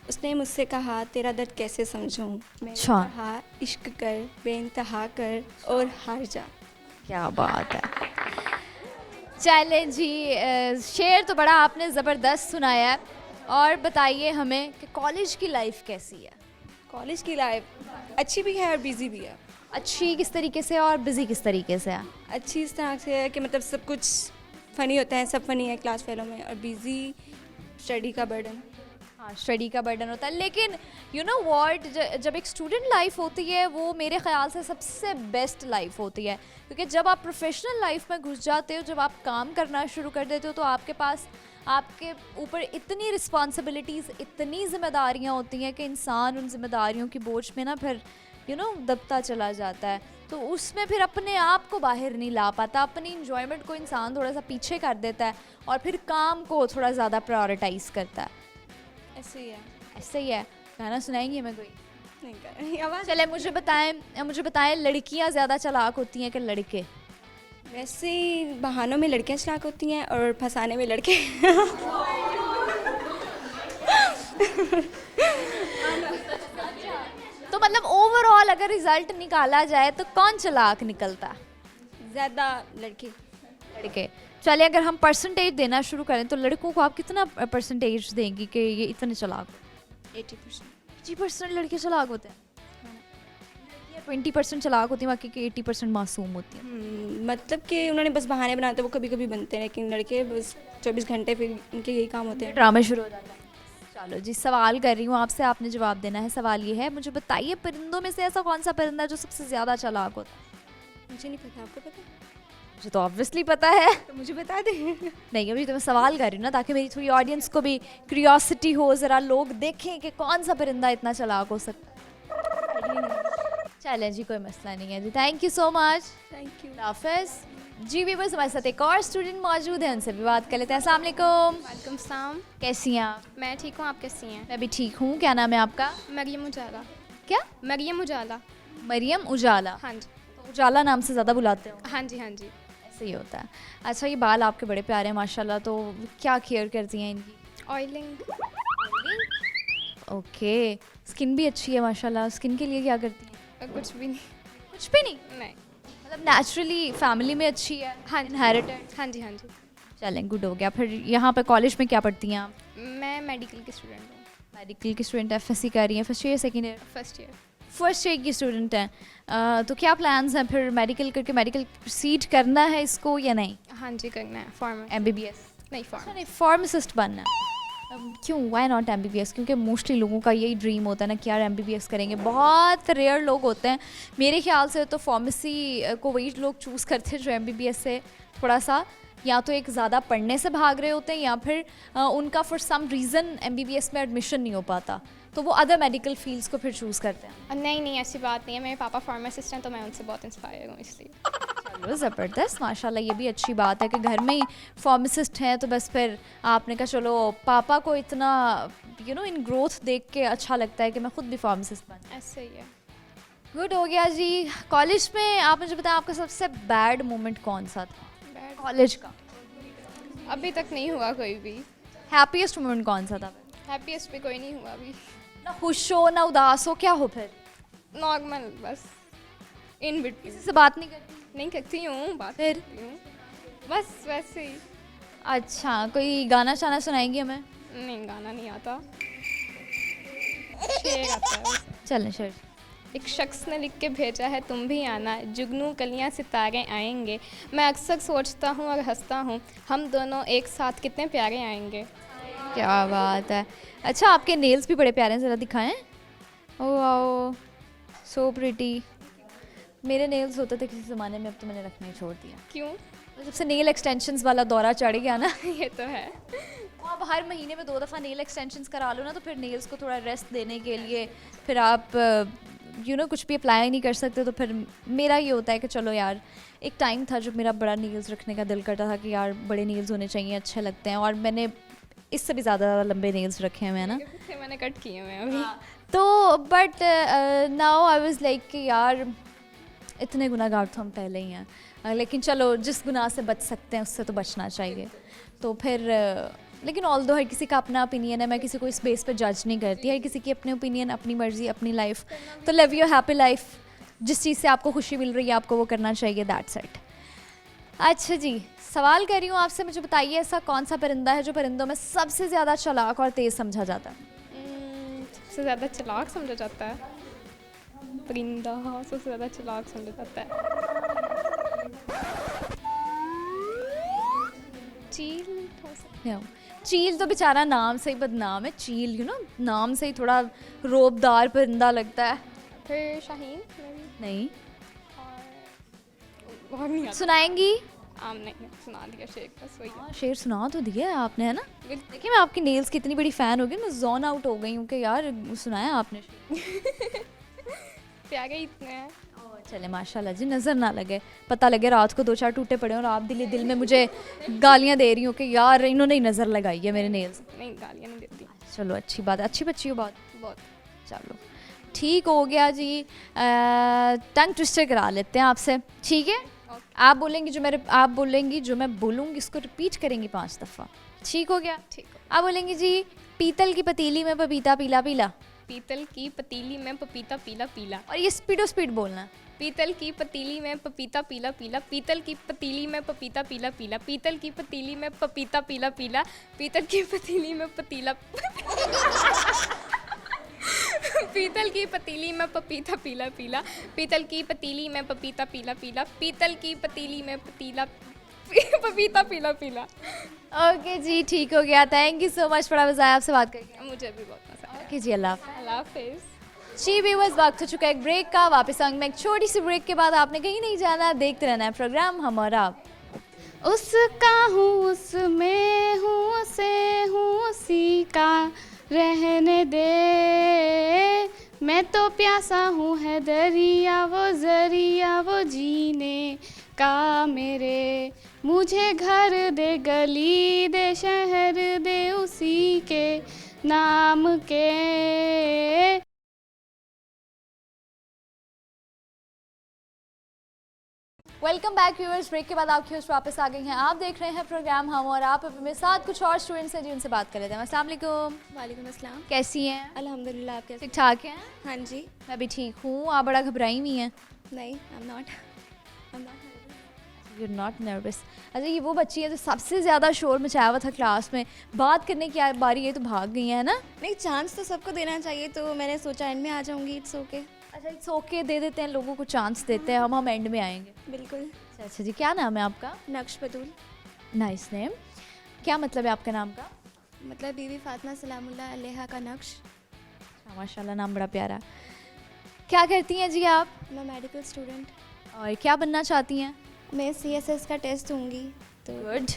Speaker 4: उसने मुझसे कहा तेरा दर्द कैसे समझूं। मैंने
Speaker 1: अच्छा।
Speaker 4: कहा इश्क कर, बेइंतहा कर और हार जा।
Speaker 1: क्या बात है। चलें जी, शेर तो बड़ा आपने ज़बरदस्त सुनाया है। और बताइए हमें कि कॉलेज की लाइफ कैसी है?
Speaker 4: कॉलेज की लाइफ अच्छी भी है और बिज़ी भी है।
Speaker 1: अच्छी किस तरीके से और बिज़ी किस तरीके से है?
Speaker 4: अच्छी इस तरह से है कि मतलब सब कुछ फ़नी होता है, सब फ़नी है क्लास फेलो में, और बिज़ी स्टडी का बर्डन।
Speaker 1: हाँ, स्टडी का बर्डन होता है, लेकिन यू नो व्हाट, जब एक स्टूडेंट लाइफ होती है वो मेरे ख्याल से सबसे बेस्ट लाइफ होती है, क्योंकि जब आप प्रोफेशनल लाइफ में घुस जाते हो, जब आप काम करना शुरू कर देते हो, तो आपके पास आपके ऊपर इतनी रिस्पॉन्सिबिलिटीज़, इतनी जिम्मेदारियाँ होती हैं कि इंसान उन जिम्मेदारियों की बोझ में ना फिर यू नो दबता चला जाता है। तो उसमें फिर अपने आप को बाहर नहीं ला पाता, अपनी इंजॉयमेंट को इंसान थोड़ा सा पीछे कर देता है और फिर काम को थोड़ा ज़्यादा प्रायोरिटाइज़ करता है।
Speaker 4: ऐसे ही है।
Speaker 1: ऐसे ही है। गाना सुनाएंगी हमें कोई?
Speaker 4: नहीं कर रही आवाज़।
Speaker 1: चले मुझे बताएं लड़कियां ज़्यादा चालाक होती हैं कि लड़के?
Speaker 4: वैसे बहानों में लड़कियाँ चालाक होती हैं और फंसाने में लड़के।
Speaker 1: तो मतलब ओवरऑल अगर रिजल्ट निकाला जाए तो कौन चालाक निकलता?
Speaker 4: ज़्यादा लड़के।
Speaker 1: लड़के। चलिए, अगर हम परसेंटेज देना शुरू करें तो लड़कों को आप कितना परसेंटेज देंगी कि ये इतने चालाक?
Speaker 4: 80%।
Speaker 1: 80% लड़के चालाक होते हैं? 20% चालाक होती हैं, बाकी के 80% मासूम होती हैं।
Speaker 4: मतलब कि उन्होंने बस बहाने बनाते, वो कभी कभी बनते हैं, लेकिन लड़के बस 24 घंटे फिर उनके यही काम होते हैं।
Speaker 1: ड्रामा शुरू हो जाता है। चलो जी, सवाल कर रही हूँ आपसे, आपने जवाब देना है। सवाल ये है, मुझे बताइए परिंदों में से ऐसा कौन सा परिंदा जो सबसे ज़्यादा चालाक होता है?
Speaker 4: मुझे नहीं पता, आपको पता है?
Speaker 1: मुझे तो ऑब्वियसली पता है।
Speaker 4: तो मुझे बता दें।
Speaker 1: नहीं, अभी तो मैं सवाल कर रही हूँ ना, ताकि मेरी थोड़ी ऑडियंस को भी क्यूरियोसिटी हो, ज़रा लोग देखें कि कौन सा परिंदा इतना चालाक हो सकता है। चलें जी, कोई मसला नहीं है जी। Thank you so much.
Speaker 4: Thank you.
Speaker 1: हाफिज़ जी। भी बस हमारे साथ एक और स्टूडेंट मौजूद है, उनसे भी बात कर लेते हैं। अस्सलाम वालेकुम।
Speaker 2: वालेकुम सलाम।
Speaker 1: कैसी हैं आप?
Speaker 2: मैं ठीक हूँ, आप कैसी हैं?
Speaker 1: मैं भी ठीक हूँ। क्या नाम है आपका?
Speaker 2: मरियम उजाला।
Speaker 1: क्या?
Speaker 2: मरियम उजाला।
Speaker 1: मरियम उजाला।
Speaker 2: हाँ जी,
Speaker 1: तो उजाला नाम से ज़्यादा बुलाते हो?
Speaker 2: हाँ जी, हाँ जी।
Speaker 1: ऐसे ही होता है। अच्छा, ये बाल आपके बड़े प्यारे हैं माशाल्लाह, तो क्या केयर करती हैं इनकी?
Speaker 2: ऑयलिंग।
Speaker 1: ओके, स्किन भी अच्छी है माशाल्लाह। स्किन के लिए क्या करती हैं?
Speaker 2: कुछ भी नहीं।
Speaker 1: कुछ भी नहीं,
Speaker 2: नहीं।
Speaker 1: मतलब नेचुरली फैमिली में अच्छी है,
Speaker 2: हाँ जी,
Speaker 1: इनहेरिटेड।
Speaker 2: हाँ जी, हाँ जी।
Speaker 1: चलें, गुड हो गया। फिर यहाँ पे कॉलेज में क्या पढ़ती हैं आप?
Speaker 2: मैं मेडिकल की स्टूडेंट हूँ।
Speaker 1: मेडिकल की स्टूडेंट, एफएससी कर रही हैं, first year second year?
Speaker 2: First year.
Speaker 1: First year की स्टूडेंट हैं। तो क्या प्लान्स हैं फिर मेडिकल करके? मेडिकल प्रोसीड करना है इसको या नहीं?
Speaker 2: हाँ जी, करना है फार्मा।
Speaker 1: एमबीबीएस?
Speaker 2: नहीं,
Speaker 1: अच्छा,
Speaker 2: फार्मा।
Speaker 1: नहीं, फार्मासिस्ट बनना है। क्यों, व्हाई नॉट एमबीबीएस? क्योंकि मोस्टली लोगों का यही ड्रीम होता है ना कि यार एमबीबीएस करेंगे। बहुत रेयर लोग होते हैं, मेरे ख्याल से तो फार्मेसी को वही लोग चूज़ करते हैं जो एमबीबीएस से थोड़ा सा या तो एक ज़्यादा पढ़ने से भाग रहे होते हैं या फिर उनका फॉर सम रीज़न एमबीबीएस में एडमिशन नहीं हो पाता, तो वो अदर मेडिकल फील्ड्स को फिर चूज़ करते हैं।
Speaker 2: नहीं नहीं, ऐसी बात नहीं है। मेरे पापा फार्मासिस्ट हैं तो मैं उनसे बहुत इंस्पायर हूँ, इसलिए।
Speaker 1: चलो ज़बरदस्त, माशाल्लाह, ये भी अच्छी बात है कि घर में ही फार्मासिस्ट हैं, तो बस फिर आपने कहा चलो पापा को इतना इन ग्रोथ देख के अच्छा लगता है कि मैं खुद भी फार्मासिस्ट बन।
Speaker 2: ऐसे ही है।
Speaker 1: गुड हो गया जी। कॉलेज में आपने जो बताया आपका सबसे बैड मोमेंट कौन सा था
Speaker 2: बैड
Speaker 1: कॉलेज का?
Speaker 2: अभी तक नहीं हुआ कोई भी।
Speaker 1: हैप्पीएस्ट मोमेंट कौन सा था?
Speaker 2: हैप्पीएस्ट भी कोई नहीं हुआ अभी।
Speaker 1: ना खुश हो ना उदास हो, क्या हो फिर?
Speaker 2: नॉर्मल, बस इन बिटवीन।
Speaker 1: किसी से बात नहीं करती?
Speaker 2: नहीं करती हूँ, बात
Speaker 1: फिर?
Speaker 2: करती हूँ, बस वैसे ही।
Speaker 1: अच्छा, कोई गाना शाना सुनाएंगी हमें?
Speaker 2: नहीं, गाना नहीं आता। शेर आता है बस।
Speaker 1: चलें शेर।
Speaker 2: एक शख्स ने लिख के भेजा है, तुम भी आना, जुगनू कलियां सितारे आएंगे। मैं अक्सर सोचता हूँ और हंसता हूँ, हम दोनों एक साथ कितने प्यारे आएंगे।
Speaker 1: क्या बात है। अच्छा, आपके नेल्स भी बड़े प्यारे हैं, ज़रा दिखाएं। Oh wow, so pretty. मेरे नेल्स होते थे किसी ज़माने में, अब तो मैंने रखना ही छोड़ दिया।
Speaker 2: क्यों?
Speaker 1: जब से नेल एक्सटेंशंस वाला दौरा चढ़ गया ना,
Speaker 2: ये तो है।
Speaker 1: तो आप हर महीने में 2 दफ़ा नेल एक्सटेंशंस करा लो ना, तो फिर नेल्स को थोड़ा रेस्ट देने के लिए फिर आप कुछ भी अप्लाई नहीं कर सकते। तो फिर मेरा ये होता है कि चलो यार, एक टाइम था जब मेरा बड़ा नेल्स रखने का दिल करता था कि यार बड़े नेल्स होने चाहिए, अच्छे लगते हैं, और मैंने इससे भी ज़्यादा लंबे नेल्स रखे हुए हैं ना।
Speaker 2: थे मैंने कट किए हुए हैं अभी।
Speaker 1: तो but now I was like कि यार इतने गुनाहगार तो हम पहले ही हैं, लेकिन चलो जिस गुनाह से बच सकते हैं उससे तो बचना चाहिए। तो फिर लेकिन ऑल दो हर किसी का अपना ओपिनियन है, मैं किसी को इस बेस पे जज नहीं करती। हर किसी की अपनी ओपिनियन, अपनी मर्ज़ी, अपनी लाइफ। तो लिव योर हैप्पी लाइफ, जिस चीज़ से आपको खुशी मिल रही है आपको वो करना चाहिए, दैट्स इट। अच्छा जी, सवाल कर रही हूँ आपसे, मुझे बताइए ऐसा कौन सा परिंदा है जो परिंदों में सबसे ज़्यादा चालाक और तेज़ समझा जाता है?
Speaker 2: सबसे ज़्यादा चालाक समझा जाता है परिंदा। सबसे ज़्यादा चालाक समझा जाता है चील हो सकता
Speaker 1: No. चील तो बेचारा नाम से ही बदनाम है। चील नाम से ही थोड़ा रोबदार परिंदा लगता है।
Speaker 2: है। फिर शाहीन maybe।
Speaker 1: नहीं
Speaker 2: और नहीं आता।
Speaker 1: सुनाएंगी?
Speaker 2: आम नहीं सुना दिया शेर बस वही है।
Speaker 1: हाँ, शेर सुना तो दिया है आपने, है ना। देखिए मैं आपकी नेल्स की इतनी बड़ी फ़ैन हो गई, मैं जोन आउट हो गई हूँ कि यार सुनाया आपने शेर।
Speaker 2: प्यारे ही इतने हैं।
Speaker 1: चले माशाल्लाह जी, नज़र ना लगे, पता लगे रात को 2-4 टूटे पड़े और आप दिल में मुझे गालियाँ दे रही हो कि यार इन्होंने ही नज़र लगाई है मेरे नेल्स।
Speaker 2: नहीं, गालियाँ नहीं देती।
Speaker 1: चलो अच्छी बात है, अच्छी बच्ची हो बहुत।
Speaker 2: बहुत।
Speaker 1: चलो ठीक हो गया जी। टंग ट्विस्टर करा लेते हैं आपसे, ठीक है? आप बोलेंगी जो मैं बोलूँगी इसको रिपीट करेंगी 5 दफ़ा, ठीक हो गया?
Speaker 2: ठीक हो।
Speaker 1: आप बोलेंगी जी, पीतल की पतीली में पपीता पीला पीला।
Speaker 2: पीतल की पतीली में पपीता पीला पीला।
Speaker 1: और ये स्पीड बोलना है।
Speaker 2: पीतल की पतीली में पपीता पीला पीला। पीतल की पतीली में पपीता पीला पीला। पीतल की पतीली में पपीता पीला पीला। पीतल की पतीली में पतीला पीतल की पतीली में पपीता पीला पीला। पीतल की पतीली में पपीता पीला पीला। पीतल की पतीली में पपीता पीला पीला।
Speaker 1: ओके जी, ठीक हो गया। थैंक यू सो मच, बड़ा मज़ा आया आपसे बात करके।
Speaker 2: मुझे भी बहुत मजा आया।
Speaker 1: ओके जी, अल्लाह हाफ़िज़।
Speaker 2: अल्लाह हाफिज़।
Speaker 1: जी व्यूअर्स, वक्त हो चुका है एक ब्रेक का। वापस आऊंगी मैं एक छोटी सी ब्रेक के बाद। आपने कहीं नहीं जाना, देखते रहना है प्रोग्राम हम और आप।
Speaker 3: उसका हूँ उसमें हूँ उसे हूँ उसी का रहने दे। मैं तो प्यासा हूँ है दरिया वो जरिया वो जीने का मेरे। मुझे घर दे गली दे शहर दे उसी के नाम के।
Speaker 1: Welcome back viewers. ब्रेक के बाद आपकी होस्ट वापस आ गई हैं। आप देख रहे हैं प्रोग्राम हम, और आप मेरे साथ कुछ और स्टूडेंट्स हैं जिनसे बात कर लेते हैं। अस्सलाम वालेकुम।
Speaker 4: वालेकुम अस्सलाम।
Speaker 1: कैसी हैं?
Speaker 4: अल्हम्दुलिल्लाह, आप कैसे?
Speaker 1: ठीक ठाक हैं?
Speaker 4: हाँ जी।
Speaker 1: मैं भी ठीक हूँ। आप बड़ा घबराई हुई हैं।
Speaker 4: नहीं, I am not
Speaker 1: you not nervous. अच्छा, ये वो बच्ची है जो सबसे ज़्यादा शोर मचाया हुआ था क्लास में, बात करने की बारी है तो भाग गई है ना?
Speaker 4: नहीं, चांस तो सबको देना चाहिए, तो मैंने सोचा एंड में आ जाऊंगी। It's okay.
Speaker 1: अच्छा, इट्स ओके, दे देते हैं, लोगों को चांस देते हैं, हम एंड में आएंगे।
Speaker 4: बिल्कुल।
Speaker 1: अच्छा जी, क्या नाम है आपका?
Speaker 4: नक्श बतूल।
Speaker 1: Nice name. क्या मतलब है आपका नाम का?
Speaker 4: मतलब बीबी फातिमा सलामुल्लाह अलैहा का नक्श।
Speaker 1: माशाल्लाह, नाम बड़ा प्यारा। क्या करती हैं जी आप?
Speaker 4: मैं मेडिकल स्टूडेंट।
Speaker 1: और क्या बनना चाहती हैं?
Speaker 4: मैं CSS का टेस्ट दूंगी। तो
Speaker 1: गुड।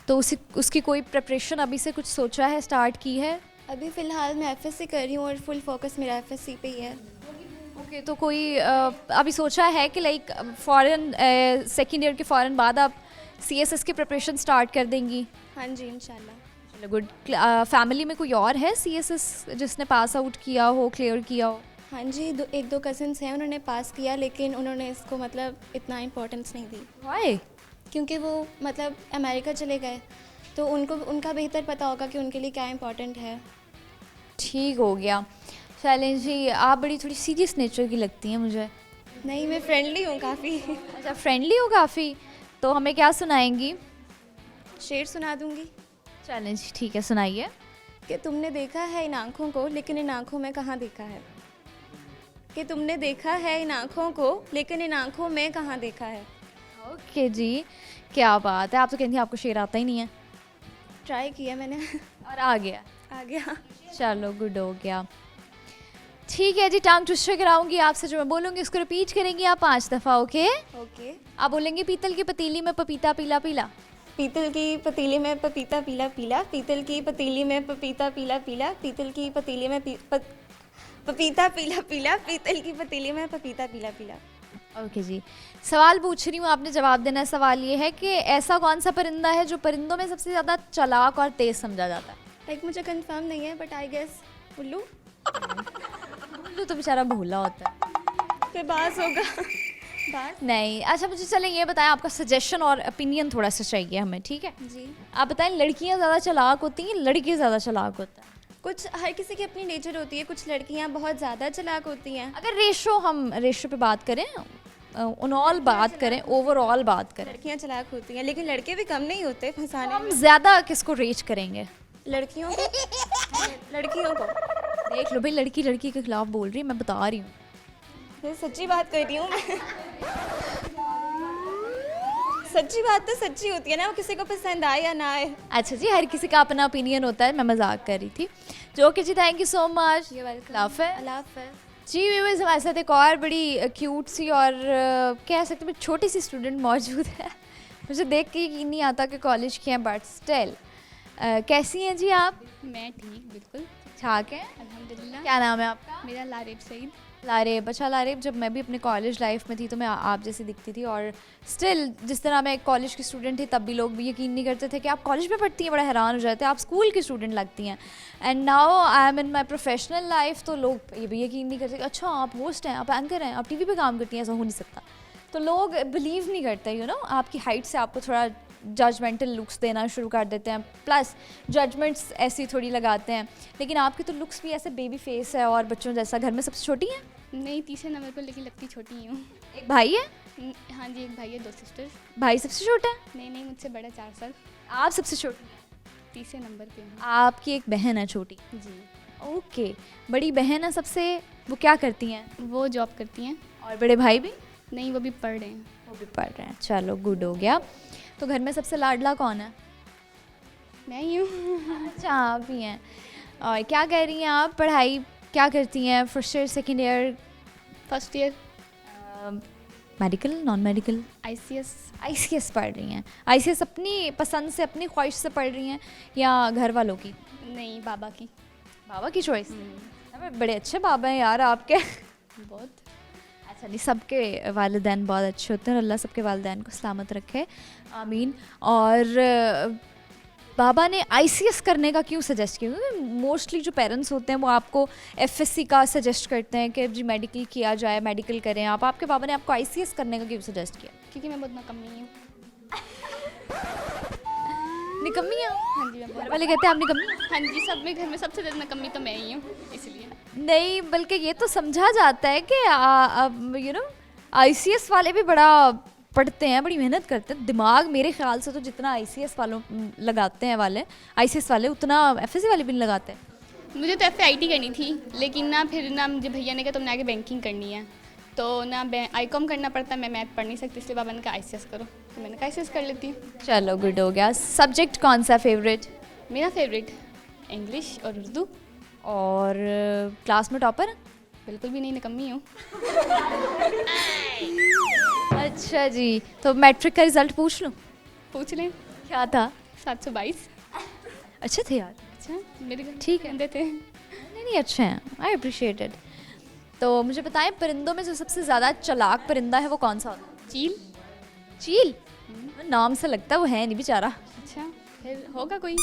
Speaker 1: तो उसकी कोई प्रिपरेशन अभी से कुछ सोचा है, स्टार्ट की है?
Speaker 4: अभी फ़िलहाल मैं FSC कर रही हूँ और फुल फोकस मेरा FSC पे ही है।
Speaker 1: ओके, तो कोई अभी सोचा है कि लाइक फ़ौरन सेकेंड ईयर के फ़ौरन बाद आप CSS की प्रिपरेशन स्टार्ट कर देंगी?
Speaker 4: हाँ जी, इंशाल्लाह।
Speaker 1: चलो गुड। फैमिली में कोई और है CSS जिसने पास आउट किया हो, क्लियर किया हो?
Speaker 4: हाँ जी, एक दो कज़न्स हैं, उन्होंने पास किया, लेकिन उन्होंने इसको मतलब इतना इम्पोर्टेंस नहीं दी,
Speaker 1: वाई?
Speaker 4: क्योंकि वो मतलब अमेरिका चले गए, तो उनको उनका बेहतर पता होगा कि उनके लिए क्या इम्पोर्टेंट है।
Speaker 1: ठीक हो गया। चलें जी, आप बड़ी थोड़ी सीरियस नेचर की लगती हैं मुझे।
Speaker 4: नहीं, मैं फ्रेंडली हूँ काफ़ी।
Speaker 1: अच्छा, फ्रेंडली हो काफ़ी। तो हमें क्या सुनाएंगी?
Speaker 4: शेर सुना दूँगी।
Speaker 1: चलें जी, ठीक है, सुनाइए।
Speaker 4: कि तुमने देखा है इन आँखों को, लेकिन इन आँखों में कहाँ देखा है। कि तुमने देखा है इन आँखों को, लेकिन इन आँखों में कहाँ देखा है।
Speaker 1: ओके जी, क्या बात है। आप तो कहती हैं आपको शेर आता ही नहीं है,
Speaker 4: ट्राई किया मैंने।
Speaker 1: और आ गया।
Speaker 4: आ गया।
Speaker 1: चलो गुड हो गया। ठीक है जी, टांग ट्विस्टर कराऊंगी आपसे, जो मैं बोलूँगी उसको रिपीट करेंगी आप 5 दफ़ा। ओके?
Speaker 4: ओके।
Speaker 1: आप बोलेंगे पीतल की पतीली में पपीता पीला पीला।
Speaker 4: पीतल की पतीली में पपीता पीला पीला, पीतल की पतीली में पपीता पीला पीला, पीतल की पतीली में पपीता पीला पीला, पीतल की पतीली में पपीता पीला पीला।
Speaker 1: ओके जी, सवाल पूछ रही हूँ, आपने जवाब देना है। सवाल ये है कि ऐसा कौन सा परिंदा है जो परिंदों में सबसे ज़्यादा चालाक और तेज़ समझा जाता है?
Speaker 4: लाइक मुझे कंफर्म नहीं है, बट आई गेस उल्लू।
Speaker 1: उल्लू तो बेचारा भूला होता है।
Speaker 4: फिर बास होगा। बास।
Speaker 1: नहीं। अच्छा, मुझे चलें ये बताएं, आपका सजेशन और ओपिनियन थोड़ा सा चाहिए हमें, ठीक है?
Speaker 4: जी।
Speaker 1: आप बताएं, लड़कियाँ ज़्यादा चालाक होती हैं, लड़के ज़्यादा चालाक होते हैं?
Speaker 4: कुछ हर किसी की अपनी नेचर होती है, कुछ लड़कियां बहुत ज़्यादा चालाक होती हैं।
Speaker 1: अगर हम रेशो पे बात करें, ओवरऑल बात करें, ओवरऑल बात करें,
Speaker 4: लड़कियां चालाक होती हैं, लेकिन लड़के भी कम नहीं होते फंसाने
Speaker 1: हम
Speaker 4: में।
Speaker 1: ज़्यादा किसको रेट करेंगे?
Speaker 4: लड़कियों को। लड़कियों को।
Speaker 1: देख लो भाई, लड़की लड़की के खिलाफ बोल रही है, मैं बता रही हूँ।
Speaker 4: मैं सच्ची बात कर रही हूँ मैं। सच्ची बात तो सच्ची होती है ना, वो किसी को पसंद आए या ना आए।
Speaker 1: अच्छा जी, हर किसी का अपना ओपिनियन होता है, मैं मजाक कर रही थी। जो ओके जी, थैंक यू सो मच।
Speaker 4: अल्लाह
Speaker 1: जी व्यूअर्स, हमारे साथ एक और बड़ी क्यूट सी और कह सकते हैं छोटी सी स्टूडेंट मौजूद है। मुझे देख के यकीन नहीं आता कि कॉलेज की हैं, बट स्टिल। कैसी हैं जी आप?
Speaker 2: मैं ठीक, बिल्कुल
Speaker 1: ठाक हैं,
Speaker 2: अल्हम्दुलिल्लाह।
Speaker 1: क्या नाम है आपका?
Speaker 2: मेरा लारेब सईद।
Speaker 1: लारेब। अच्छा लारेब, जब मैं भी अपने कॉलेज लाइफ में थी तो मैं आप जैसी दिखती थी, और स्टिल जिस तरह मैं कॉलेज की स्टूडेंट थी तब भी लोग भी यकीन नहीं करते थे कि आप कॉलेज में पढ़ती हैं, बड़ा हैरान हो जाते हैं, आप स्कूल की स्टूडेंट लगती हैं। And now I am in my professional life, तो लोग ये भी यकीन नहीं करते कि अच्छा आप होस्ट हैं, आप एंकर हैं, आप TV पे काम करती हैं, ऐसा हो नहीं सकता। तो लोग बिलीव नहीं करते, यू नो, आपकी हाइट से आपको थोड़ा जजमेंटल लुक्स देना शुरू कर देते हैं, प्लस जजमेंट्स ऐसी थोड़ी लगाते हैं। लेकिन आपके तो लुक्स भी ऐसे बेबी फेस है और बच्चों जैसा। घर में सबसे छोटी हैं?
Speaker 2: नहीं, तीसरे नंबर पर, लेकिन लगती छोटी ही हूँ।
Speaker 1: एक भाई है?
Speaker 2: हाँ जी, एक भाई है, 2 सिस्टर।
Speaker 1: भाई सबसे छोटा है?
Speaker 2: नहीं, मुझसे बड़ा 4 साल।
Speaker 1: आप सबसे छोटी हैं?
Speaker 2: तीसरे नंबर पे हूँ।
Speaker 1: आपकी एक बहन है छोटी?
Speaker 2: जी।
Speaker 1: ओके, बड़ी बहन है सबसे, वो क्या करती हैं?
Speaker 2: वो जॉब करती हैं।
Speaker 1: और बड़े भाई भी?
Speaker 2: नहीं, वो भी पढ़ रहे हैं।
Speaker 1: वो भी पढ़ रहे हैं। चलो गुड हो गया। तो घर में सबसे लाडला कौन है?
Speaker 2: मैं ही हूँ।
Speaker 1: अच्छा, आप ही हैं। और क्या कर रही हैं आप? पढ़ाई क्या करती हैं? First year, second year?
Speaker 2: First year.
Speaker 1: Medical, non medical? ICS पढ़ रही हैं। ICS अपनी पसंद से, अपनी ख्वाहिश से पढ़ रही हैं या घर वालों की?
Speaker 2: नहीं, बाबा की।
Speaker 1: बाबा की चॉइस? बड़े अच्छे बाबा हैं यार आपके।
Speaker 2: बहुत।
Speaker 1: अच्छा नहीं, सबके वालिदैन बहुत अच्छे होते हैं, अल्लाह सबके वालिदैन को सलामत रखे, आमीन। और बाबा ने आईसीएस करने का क्यों सजेस्ट किया? क्योंकि मोस्टली जो पेरेंट्स होते हैं वो आपको एफएससी का सजेस्ट करते हैं कि जी मेडिकल किया जाए, मेडिकल करें आप। आपके बाबा ने आपको आईसीएस करने का क्यों सजेस्ट किया?
Speaker 2: क्योंकि मैं बहुत नकम्मी हूँ।
Speaker 1: निकम्मी हैं?
Speaker 2: हाँ जी, मैं
Speaker 1: घर
Speaker 2: बहुत,
Speaker 1: वाले कहते हैं आप निकम्मी हैं?
Speaker 2: हाँ जी, सब में घर में सबसे ज़्यादा नकम्मी तो मैं ही हूँ, इसलिए।
Speaker 1: नहीं, बल्कि ये तो समझा जाता है कि यू नो आईसीएस वाले भी बड़ा पढ़ते हैं, बड़ी मेहनत करते हैं। दिमाग मेरे ख्याल से तो जितना आईसीएस वालों लगाते हैं वाले आईसीएस वाले, उतना एफएससी वाले भी नहीं लगाते हैं।
Speaker 2: मुझे तो FIT करनी थी, लेकिन ना फिर ना मुझे भैया ने कहा तुमने आगे बैंकिंग करनी है, तो ना ICOM करना पड़ता, मैं मैथ पढ़ नहीं सकती, इसलिए बाबा ने कहा ICS करो, तो मैंने कहा ICS कर लेती हूँ।
Speaker 1: चलो गुड हो गया। सब्जेक्ट कौन सा फेवरेट?
Speaker 2: मेरा फेवरेट इंग्लिश और उर्दू।
Speaker 1: और क्लास में टॉपर?
Speaker 2: बिल्कुल भी नहीं, निकम्मी हूँ।
Speaker 1: अच्छा जी, तो मैट्रिक का रिजल्ट पूछ लूँ?
Speaker 2: पूछ लें।
Speaker 1: क्या था?
Speaker 2: 722।
Speaker 1: अच्छे थे यार।
Speaker 2: अच्छा, मेरे घर
Speaker 1: ठीक है।
Speaker 2: गंदे थे।
Speaker 1: नहीं नहीं, अच्छे हैं, आई अप्रिशिएट इट। तो मुझे बताएं, परिंदों में जो सबसे ज़्यादा चालाक परिंदा है वो कौन सा होता है?
Speaker 2: चील।
Speaker 1: चील? नाम से लगता है वो है नहीं बेचारा।
Speaker 2: अच्छा, फिर होगा कोई।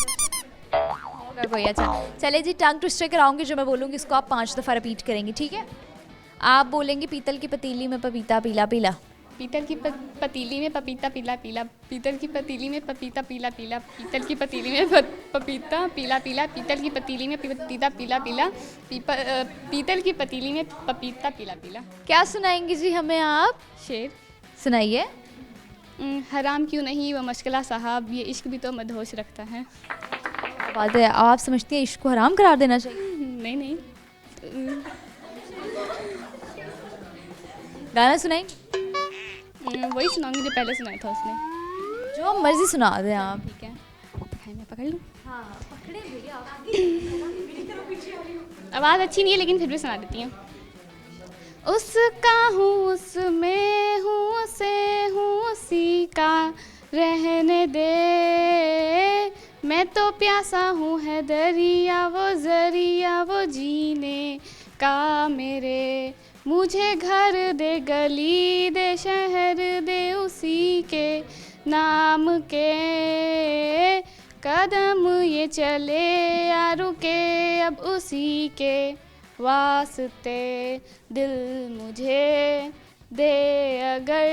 Speaker 1: होगा कोई। अच्छा चले जी, टंग ट्विस्टर कराऊंगी, जो मैं बोलूँगी इसको आप 5 दफ़ा रिपीट करेंगी, ठीक है? आप बोलेंगे पीतल की पतीली में पपीता पीला पीला।
Speaker 2: पीतल की पतीली में पपीता पीला पीला, पीतल की पतीली में पपीता पीला पीला, पीतल की पतीली में पपीता पीला पीला, पीतल की पतीली में पपीता पीला पीला, पीतल की पतीली में पपीता पीला पीला।
Speaker 1: क्या सुनाएंगी जी हमें आप?
Speaker 2: शेर।
Speaker 1: सुनाइए।
Speaker 2: हराम क्यों नहीं वो मशगला साहब, ये इश्क भी तो मदहोश रखता है।
Speaker 1: बात है, आप समझती हैं इश्क को हराम करार देना चाहिए?
Speaker 2: नहीं नहीं,
Speaker 1: गाना सुनाएंगे?
Speaker 2: वही सुनाऊंगी जो पहले सुनाया था उसने।
Speaker 1: जो मर्जी सुना दें आप।
Speaker 2: ठीक है, है मैं पकड़ लूँ?
Speaker 1: हाँ पकड़े भैया।
Speaker 2: आवाज़ अच्छी नहीं है लेकिन फिर भी सुना देती हूँ। उसका हूँ उसमें हूँ उसे हूँ उसी का रहने दे, मैं तो प्यासा हूँ है दरिया वो जीने का मेरे, मुझे घर दे गली दे शहर दे उसी के नाम के, कदम ये चले या रुके अब उसी के वास्ते, दिल मुझे दे अगर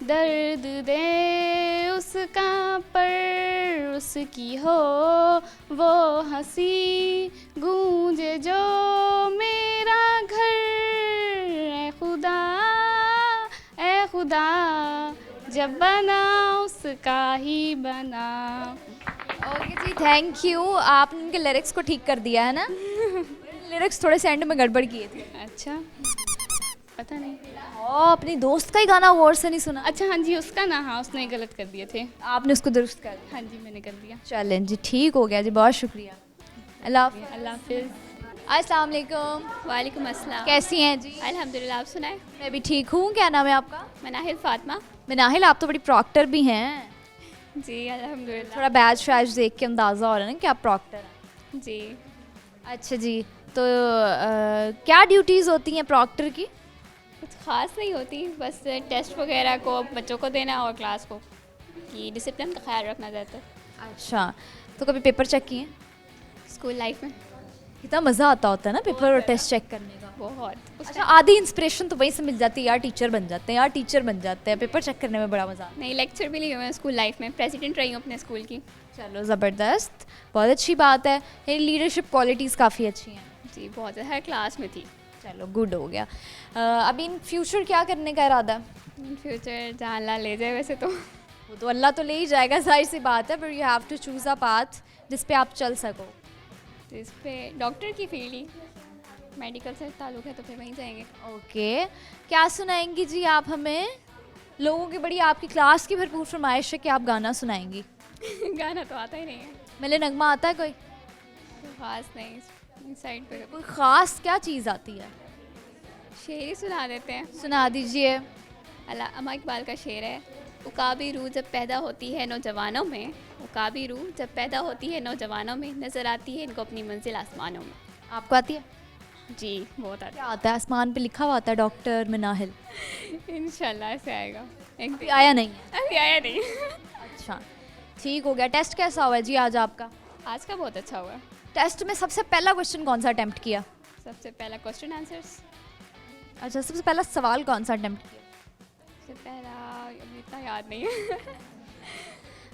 Speaker 2: दर्द दे उसका पर उसकी हो वो हंसी गूंजे जो मेरा घर, ए खुदा जब बना उसका ही बना।
Speaker 1: ओके जी, थैंक यू। आपने उनके लिरिक्स को ठीक कर दिया है ना? लिरिक्स थोड़े से एंड में गड़बड़ किए थे।
Speaker 2: अच्छा, पता नहीं।
Speaker 1: अपनी दोस्त का ही गाना गौर से नहीं सुना?
Speaker 2: अच्छा हाँ जी, उसका ना, हाँ उसने गलत कर दिए थे।
Speaker 1: आपने उसको दुरुस्त कर दिया?
Speaker 2: हाँ जी, मैंने कर दिया।
Speaker 1: चलें जी, ठीक हो गया जी, बहुत शुक्रिया। अल्लाह हाफ़िज़।
Speaker 2: अल्लाह हाफिज़।
Speaker 1: अस्सलाम वालेकुम।
Speaker 2: वालेकुम अस्सलाम।
Speaker 1: कैसी हैं जी?
Speaker 2: अल्हम्दुलिल्लाह, आप सुनाए?
Speaker 1: मैं भी ठीक हूँ। क्या नाम है आपका?
Speaker 2: मनाहिल फातिमा।
Speaker 1: मिनाहिल, आप तो बड़ी प्रॉक्टर भी हैं।
Speaker 2: जी अल्हम्दुलिल्लाह।
Speaker 1: थोड़ा बैच शैच देख के अंदाज़ा हो रहा है ना कि आप प्रॉक्टर हैं।
Speaker 2: जी।
Speaker 1: अच्छा जी, तो क्या ड्यूटीज़ होती हैं प्रॉक्टर की?
Speaker 2: कुछ ख़ास नहीं होती, बस टेस्ट वगैरह को बच्चों को देना और क्लास को कि डिसिप्लिन का ख्याल रखना जाता है।
Speaker 1: अच्छा, तो कभी पेपर चेक किए?
Speaker 2: स्कूल लाइफ में
Speaker 1: कितना मज़ा आता होता है ना पेपर और टेस्ट चेक करने का।
Speaker 2: बहुत।
Speaker 1: अच्छा, आधी इंस्पिरेशन तो वहीं से मिल जाती है, यार टीचर बन जाते हैं, यार टीचर बन जाते हैं, पेपर चेक करने में बड़ा मज़ा आता
Speaker 2: नहीं, लेक्चर भी ली हूँ मैं स्कूल लाइफ में, प्रेसिडेंट रही हूँ अपने स्कूल की।
Speaker 1: है। चलो ज़बरदस्त, बहुत अच्छी बात है। ये लीडरशिप क्वालिटीज़ काफ़ी अच्छी हैं।
Speaker 2: जी बहुत, हर क्लास में थी।
Speaker 1: चलो गुड हो गया। अभी इन फ्यूचर क्या करने का इरादा है?
Speaker 2: इन फ्यूचर जहाँ अल्लाह ले जाए वैसे तो।
Speaker 1: वो तो अल्लाह तो ले ही जाएगा, जाहिर सी बात है, but you have to choose a path जिस पे आप चल सको।
Speaker 2: तो इस पर डॉक्टर की फील्ड ही, मेडिकल से ताल्लुक़ है तो फिर वहीं जाएंगे।
Speaker 1: ओके, क्या सुनाएंगी जी आप हमें? लोगों की बड़ी आपकी क्लास की भरपूर फरमाइश है कि आप गाना सुनाएंगी।
Speaker 2: गाना तो आता ही नहीं है।
Speaker 1: मेरे नगमा आता है कोई?
Speaker 2: तो ख़ास नहीं, इस साइड पे
Speaker 1: कोई ख़ास क्या चीज़ आती है?
Speaker 2: शेर ही सुना देते हैं।
Speaker 1: सुना दीजिए।
Speaker 2: अल्लामा इकबाल का शेर है, उकाबी रूह जब पैदा होती है नौजवानों में, उकाबी रूह जब पैदा होती है नौजवानों में, नज़र आती है इनको अपनी मंजिल आसमानों में।
Speaker 1: आपको आती है?
Speaker 2: जी बहुत
Speaker 1: क्या आता है? आसमान पे लिखा हुआ आता है डॉक्टर मिनाहिल।
Speaker 2: इंशाल्लाह से आएगा एक
Speaker 1: अभी
Speaker 2: दिन।
Speaker 1: आया नहीं है?
Speaker 2: अभी आया नहीं।
Speaker 1: अच्छा, ठीक हो गया। टेस्ट कैसा हुआ है जी आज आपका?
Speaker 5: आज का बहुत अच्छा हुआ।
Speaker 1: टेस्ट में सबसे पहला क्वेश्चन कौन सा अटेम्प्ट किया?
Speaker 5: सबसे पहला क्वेश्चन आंसर्स।
Speaker 1: अच्छा, सबसे पहला सवाल कौन सा अटेम्प्ट किया?
Speaker 5: सबसे पहला अभी इतना याद नहीं है।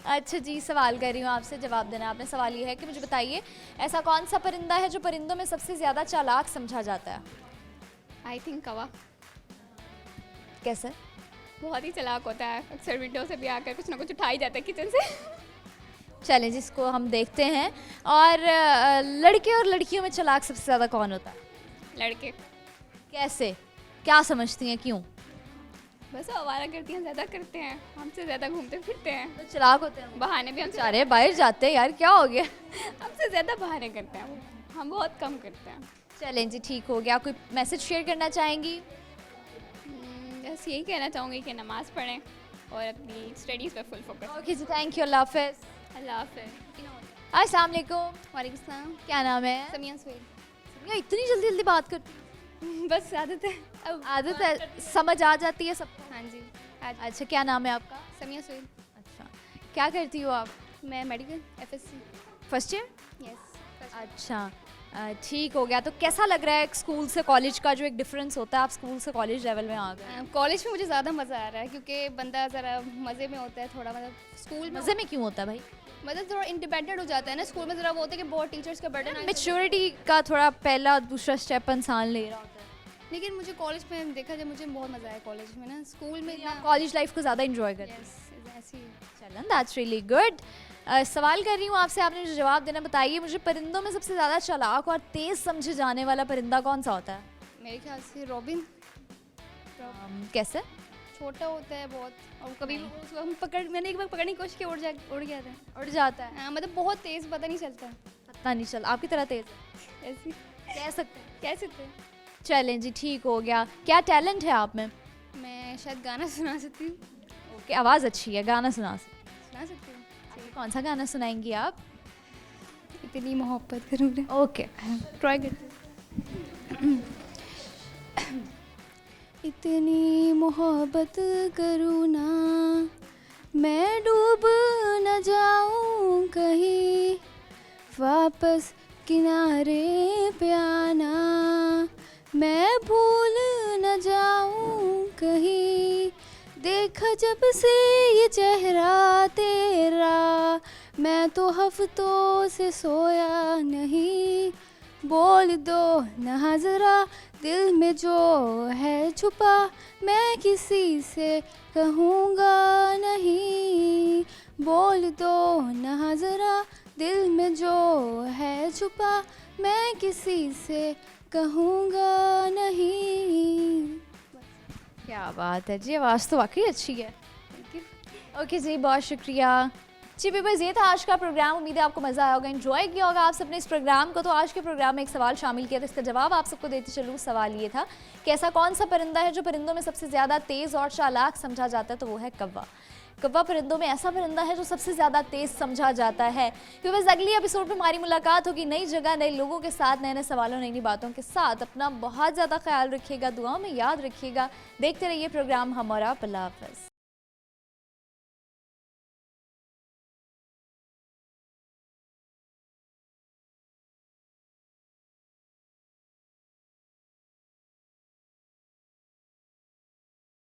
Speaker 1: अच्छा जी, सवाल कर रही हूँ आपसे, जवाब देना आपने। सवाल ये है कि मुझे बताइए ऐसा कौन सा परिंदा है जो परिंदों में सबसे ज़्यादा चालाक समझा जाता है?
Speaker 5: आई थिंक कौवा।
Speaker 1: कैसे?
Speaker 5: बहुत ही चालाक होता है, अक्सर विंडो से भी आकर कुछ ना कुछ उठा ही जाता है किचन से।
Speaker 1: चलें जिसको हम देखते हैं। और लड़के और लड़कियों में चालाक सबसे ज़्यादा कौन होता है?
Speaker 5: लड़के।
Speaker 1: कैसे? क्या समझती हैं, क्यों?
Speaker 5: बस आवारा करती हैं, ज़्यादा करते हैं, हमसे ज़्यादा घूमते फिरते हैं,
Speaker 1: तो चालाक होते हैं।
Speaker 5: बहाने भी हमसे
Speaker 1: अरे बाहर जाते हैं यार, क्या हो गया?
Speaker 5: हमसे ज़्यादा बहाने करते हैं, हम बहुत कम करते हैं।
Speaker 1: चलें जी, ठीक हो गया। कोई मैसेज शेयर करना चाहेंगी?
Speaker 5: बस यही कहना चाहूँगी कि नमाज़ पढ़ें और अपनी स्टडीज़ पे फुल फोकस।
Speaker 1: ओके जी, थैंक यू, अल्लाह हाफिज़।
Speaker 5: अल्लाह हाफ़िज़।
Speaker 1: अस्सलाम वालेकुम।
Speaker 5: वालेकुम सलाम।
Speaker 1: क्या नाम है?
Speaker 5: समिया सुहेल।
Speaker 1: समिया, इतनी जल्दी जल्दी बात करती?
Speaker 5: बस आदत है अब।
Speaker 1: आदत है, समझ आ जाती है सबको?
Speaker 5: हाँ जी। आज
Speaker 1: अच्छा, क्या नाम है आपका?
Speaker 5: समिया सुहेल।
Speaker 1: अच्छा, क्या करती हो आप?
Speaker 5: मैं medical FSC।
Speaker 1: First year?
Speaker 5: Yes.
Speaker 1: अच्छा, ठीक हो गया। तो कैसा लग रहा है स्कूल से कॉलेज का जो एक डिफरेंस होता है, आप स्कूल से कॉलेज लेवल में आ गए?
Speaker 5: कॉलेज में मुझे ज़्यादा मज़ा आ रहा है क्योंकि बंदा ज़रा मज़े में होता है थोड़ा, मतलब स्कूल में
Speaker 1: मज़े में क्यों होता है भाई?
Speaker 5: मतलब थोड़ा इंडिपेंडेंट हो जाता है ना। स्कूल में ज़रा वो होता है कि बहुत टीचर्स का बर्डन।
Speaker 1: मैच्योरिटी का थोड़ा पहला दूसरा स्टेप इंसान ले रहा होता है।
Speaker 5: लेकिन मुझे कॉलेज में देखा जाए मुझे बहुत मज़ा आया कॉलेज में ना। स्कूल में इतना
Speaker 1: कॉलेज लाइफ को ज़्यादा इंजॉय करते हैं।
Speaker 5: यस ऐसी।
Speaker 1: चलन, दैट्स रियली गुड। सवाल कर रही हूँ आपसे, आपने मुझे जवाब देना। बताइए मुझे, परिंदों में सबसे ज़्यादा चालाक और तेज़ समझे जाने वाला परिंदा कौन सा होता है?
Speaker 5: मेरे ख्याल से रॉबिन।
Speaker 1: कैसे?
Speaker 5: छोटा होता है बहुत, और कभी उसको हम मैंने एक बार पकड़ने की कोशिश की, उड़ गया था।
Speaker 1: उड़ जाता है?
Speaker 5: हाँ, मतलब बहुत तेज़, पता नहीं चलता।
Speaker 1: पता नहीं चल, आपकी तरह तेज़ है?
Speaker 5: ऐसी
Speaker 1: कह सकते हैं।
Speaker 5: कह सकते हैं।
Speaker 1: चलें जी, ठीक हो गया। क्या टैलेंट है आप में?
Speaker 5: मैं शायद गाना सुना सकती हूँ।
Speaker 1: ओके, आवाज़ अच्छी है, गाना सुना सकते
Speaker 5: सुना सकती हूँ।
Speaker 1: हैं। कौन सा गाना सुनाएंगी आप?
Speaker 5: इतनी मोहब्बत करूँ ना।
Speaker 1: ओके,
Speaker 5: ट्राई करते हैं। इतनी मोहब्बत करूँ ना, मैं डूब न जाऊँ कहीं, वापस किनारे पे आना, मैं भूल न जाऊँ कहीं। देखा जब से ये चेहरा तेरा, मैं तो हफ्तों से सोया नहीं। बोल दो ना ज़रा दिल में जो है छुपा, मैं किसी से कहूँगा नहीं। बोल दो ना ज़रा दिल में जो है छुपा, मैं किसी से कहूँगा नहीं।
Speaker 1: क्या बात है जी, आवाज़ तो वाकई अच्छी है।
Speaker 5: Thank you.
Speaker 1: ओके जी, बहुत शुक्रिया जी। व्यूअर्स, ये था आज का प्रोग्राम। उम्मीद है आपको मज़ा आया होगा, एंजॉय किया होगा आप सबने इस प्रोग्राम को। तो आज के प्रोग्राम में एक सवाल शामिल किया था, इसका जवाब आप सबको देते चलूँ। सवाल ये था कि ऐसा कौन सा परिंदा है जो परिंदों में सबसे ज़्यादा तेज़ और चालाक समझा जाता है? तो वो है कौवा। कौवा परिंदों में ऐसा परिंदा है जो सबसे ज़्यादा तेज़ समझा जाता है। व्यूअर्स, अगली एपिसोड में हमारी मुलाकात होगी नई जगह, नए लोगों के साथ, नए नए सवालों, नई नई बातों के साथ। अपना बहुत ज़्यादा ख्याल रखिएगा, दुआओं में याद रखिएगा। देखते रहिए प्रोग्राम हम और आप। अल्लाह हाफ़िज़।